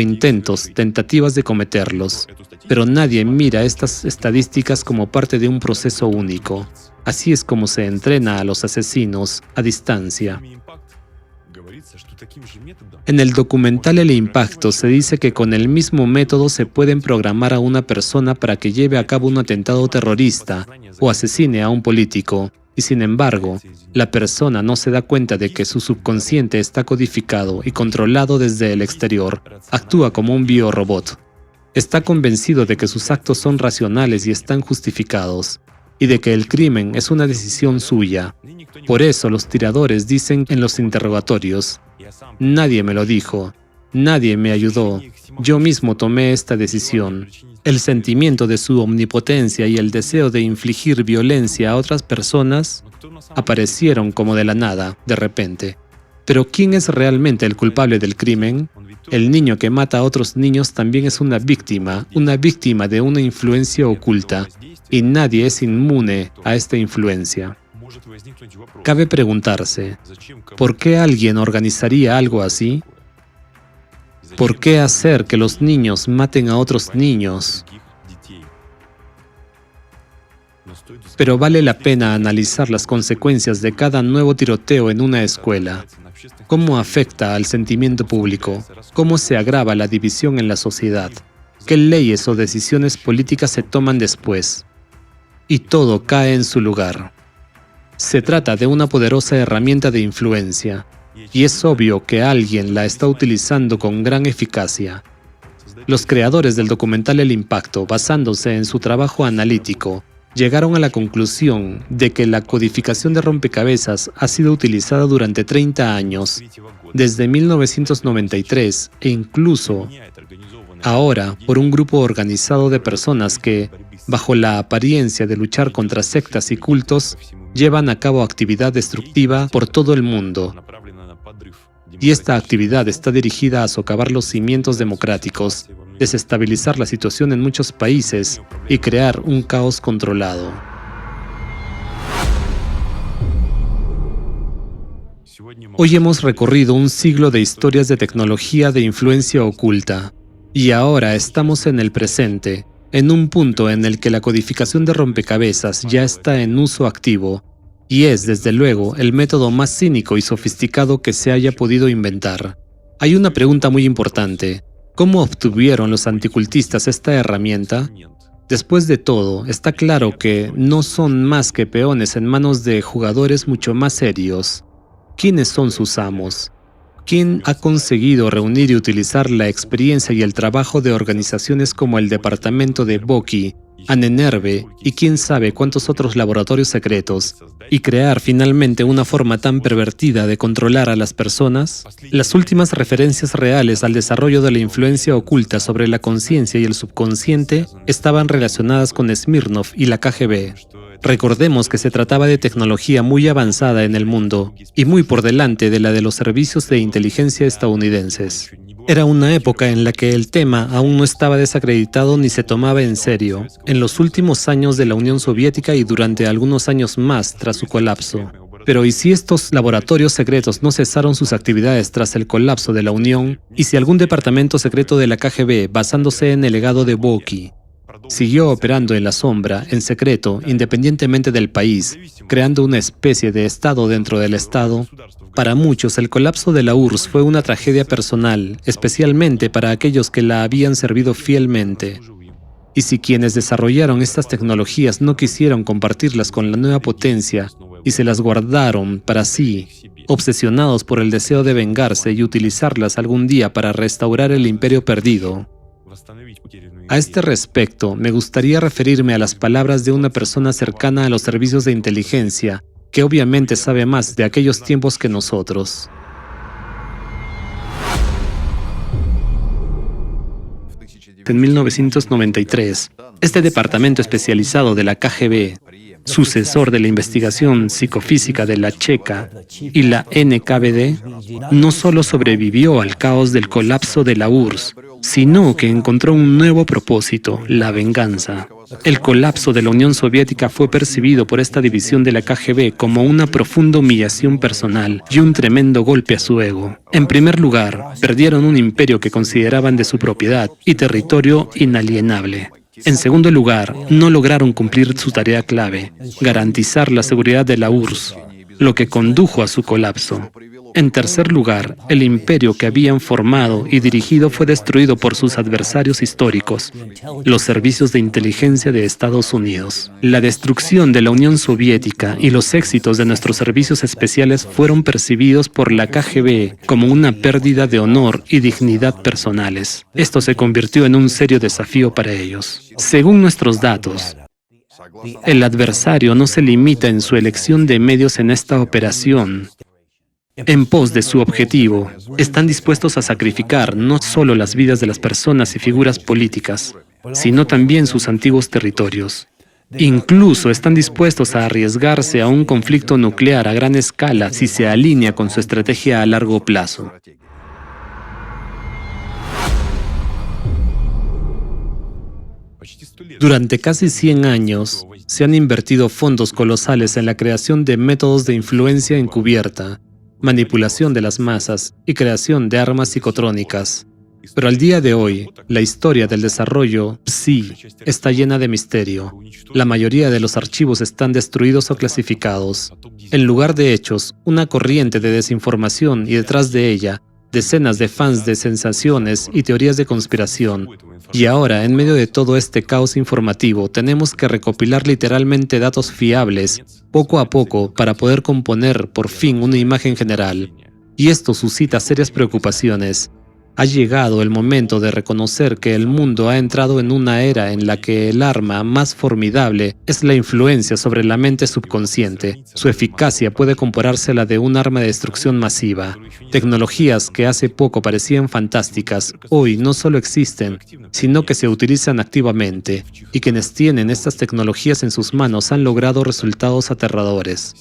tentativas de cometerlos. Pero nadie mira estas estadísticas como parte de un proceso único. Así es como se entrena a los asesinos a distancia. En el documental El Impacto se dice que con el mismo método se pueden programar a una persona para que lleve a cabo un atentado terrorista o asesine a un político, y sin embargo, la persona no se da cuenta de que su subconsciente está codificado y controlado desde el exterior, actúa como un biorobot. Está convencido de que sus actos son racionales y están justificados, y de que el crimen es una decisión suya. Por eso los tiradores dicen en los interrogatorios: nadie me lo dijo, nadie me ayudó, yo mismo tomé esta decisión. El sentimiento de su omnipotencia y el deseo de infligir violencia a otras personas aparecieron como de la nada, de repente. Pero ¿quién es realmente el culpable del crimen? El niño que mata a otros niños también es una víctima de una influencia oculta, y nadie es inmune a esta influencia. Cabe preguntarse, ¿por qué alguien organizaría algo así? ¿Por qué hacer que los niños maten a otros niños? Pero vale la pena analizar las consecuencias de cada nuevo tiroteo en una escuela. ¿Cómo afecta al sentimiento público? ¿Cómo se agrava la división en la sociedad? ¿Qué leyes o decisiones políticas se toman después? Y todo cae en su lugar. Se trata de una poderosa herramienta de influencia, y es obvio que alguien la está utilizando con gran eficacia. Los creadores del documental El Impacto, basándose en su trabajo analítico, llegaron a la conclusión de que la codificación de rompecabezas ha sido utilizada durante 30 años, desde 1993, e incluso ahora por un grupo organizado de personas que, bajo la apariencia de luchar contra sectas y cultos, llevan a cabo actividad destructiva por todo el mundo. Y esta actividad está dirigida a socavar los cimientos democráticos, desestabilizar la situación en muchos países y crear un caos controlado. Hoy hemos recorrido un siglo de historias de tecnología de influencia oculta, y ahora estamos en el presente, en un punto en el que la codificación de rompecabezas ya está en uso activo, y es, desde luego, el método más cínico y sofisticado que se haya podido inventar. Hay una pregunta muy importante: ¿cómo obtuvieron los anticultistas esta herramienta? Después de todo, está claro que no son más que peones en manos de jugadores mucho más serios. ¿Quiénes son sus amos? ¿Quién ha conseguido reunir y utilizar la experiencia y el trabajo de organizaciones como el Departamento de Boki, Anenerve y quién sabe cuántos otros laboratorios secretos, y crear finalmente una forma tan pervertida de controlar a las personas? Las últimas referencias reales al desarrollo de la influencia oculta sobre la conciencia y el subconsciente estaban relacionadas con Smirnov y la KGB. Recordemos que se trataba de tecnología muy avanzada en el mundo y muy por delante de la de los servicios de inteligencia estadounidenses. Era una época en la que el tema aún no estaba desacreditado ni se tomaba en serio. En los últimos años de la Unión Soviética y durante algunos años más tras su colapso. Pero ¿y si estos laboratorios secretos no cesaron sus actividades tras el colapso de la Unión? ¿Y si algún departamento secreto de la KGB, basándose en el legado de Boki, siguió operando en la sombra, en secreto, independientemente del país, creando una especie de Estado dentro del Estado? Para muchos, el colapso de la URSS fue una tragedia personal, especialmente para aquellos que la habían servido fielmente. Y si quienes desarrollaron estas tecnologías no quisieron compartirlas con la nueva potencia y se las guardaron para sí, obsesionados por el deseo de vengarse y utilizarlas algún día para restaurar el imperio perdido. A este respecto, me gustaría referirme a las palabras de una persona cercana a los servicios de inteligencia, que obviamente sabe más de aquellos tiempos que nosotros. En 1993, este departamento especializado de la KGB, sucesor de la investigación psicofísica de la Checa y la NKVD, no solo sobrevivió al caos del colapso de la URSS, sino que encontró un nuevo propósito: la venganza. El colapso de la Unión Soviética fue percibido por esta división de la KGB como una profunda humillación personal y un tremendo golpe a su ego. En primer lugar, perdieron un imperio que consideraban de su propiedad y territorio inalienable. En segundo lugar, no lograron cumplir su tarea clave: garantizar la seguridad de la URSS, lo que condujo a su colapso. En tercer lugar, el imperio que habían formado y dirigido fue destruido por sus adversarios históricos, los servicios de inteligencia de Estados Unidos. La destrucción de la Unión Soviética y los éxitos de nuestros servicios especiales fueron percibidos por la KGB como una pérdida de honor y dignidad personales. Esto se convirtió en un serio desafío para ellos. Según nuestros datos, el adversario no se limita en su elección de medios en esta operación. En pos de su objetivo, están dispuestos a sacrificar no solo las vidas de las personas y figuras políticas, sino también sus antiguos territorios. Incluso están dispuestos a arriesgarse a un conflicto nuclear a gran escala si se alinea con su estrategia a largo plazo. Durante casi 100 años, se han invertido fondos colosales en la creación de métodos de influencia encubierta, manipulación de las masas y creación de armas psicotrónicas. Pero al día de hoy, la historia del desarrollo Psi está llena de misterio. La mayoría de los archivos están destruidos o clasificados. En lugar de hechos, una corriente de desinformación y detrás de ella, decenas de fans de sensaciones y teorías de conspiración. Y ahora, en medio de todo este caos informativo, tenemos que recopilar literalmente datos fiables, poco a poco, para poder componer por fin una imagen general. Y esto suscita serias preocupaciones. Ha llegado el momento de reconocer que el mundo ha entrado en una era en la que el arma más formidable es la influencia sobre la mente subconsciente. Su eficacia puede compararse a la de un arma de destrucción masiva. Tecnologías que hace poco parecían fantásticas, hoy no solo existen, sino que se utilizan activamente, y quienes tienen estas tecnologías en sus manos han logrado resultados aterradores.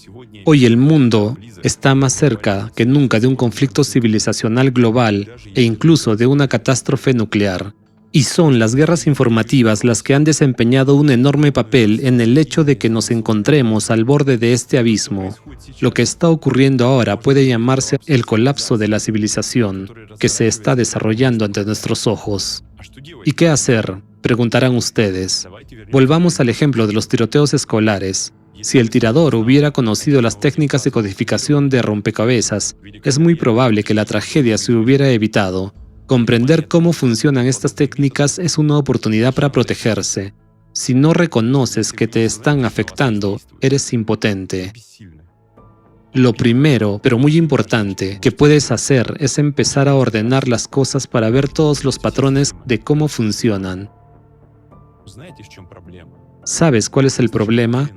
Hoy el mundo está más cerca que nunca de un conflicto civilizacional global e incluso de una catástrofe nuclear. Y son las guerras informativas las que han desempeñado un enorme papel en el hecho de que nos encontremos al borde de este abismo. Lo que está ocurriendo ahora puede llamarse el colapso de la civilización, que se está desarrollando ante nuestros ojos. ¿Y qué hacer?, preguntarán ustedes. Volvamos al ejemplo de los tiroteos escolares. Si el tirador hubiera conocido las técnicas de codificación de rompecabezas, es muy probable que la tragedia se hubiera evitado. Comprender cómo funcionan estas técnicas es una oportunidad para protegerse. Si no reconoces que te están afectando, eres impotente. Lo primero, pero muy importante, que puedes hacer es empezar a ordenar las cosas para ver todos los patrones de cómo funcionan. ¿Sabes cuál es el problema?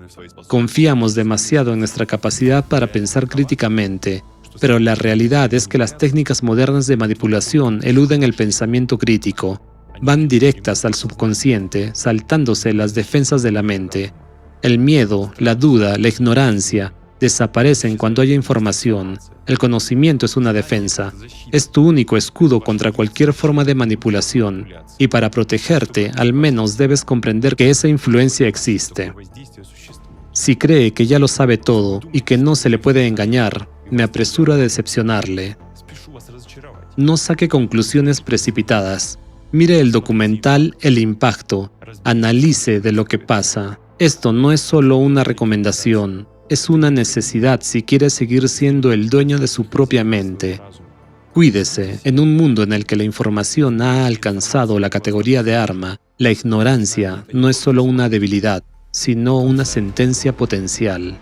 Confiamos demasiado en nuestra capacidad para pensar críticamente, pero la realidad es que las técnicas modernas de manipulación eluden el pensamiento crítico. Van directas al subconsciente, saltándose las defensas de la mente. El miedo, la duda, la ignorancia desaparecen cuando haya información. El conocimiento es una defensa. Es tu único escudo contra cualquier forma de manipulación. Y para protegerte, al menos debes comprender que esa influencia existe. Si cree que ya lo sabe todo y que no se le puede engañar, me apresuro a decepcionarle. No saque conclusiones precipitadas. Mire el documental El Impacto. Analice de lo que pasa. Esto no es solo una recomendación. Es una necesidad si quiere seguir siendo el dueño de su propia mente. Cuídese, en un mundo en el que la información ha alcanzado la categoría de arma, la ignorancia no es solo una debilidad, sino una sentencia potencial.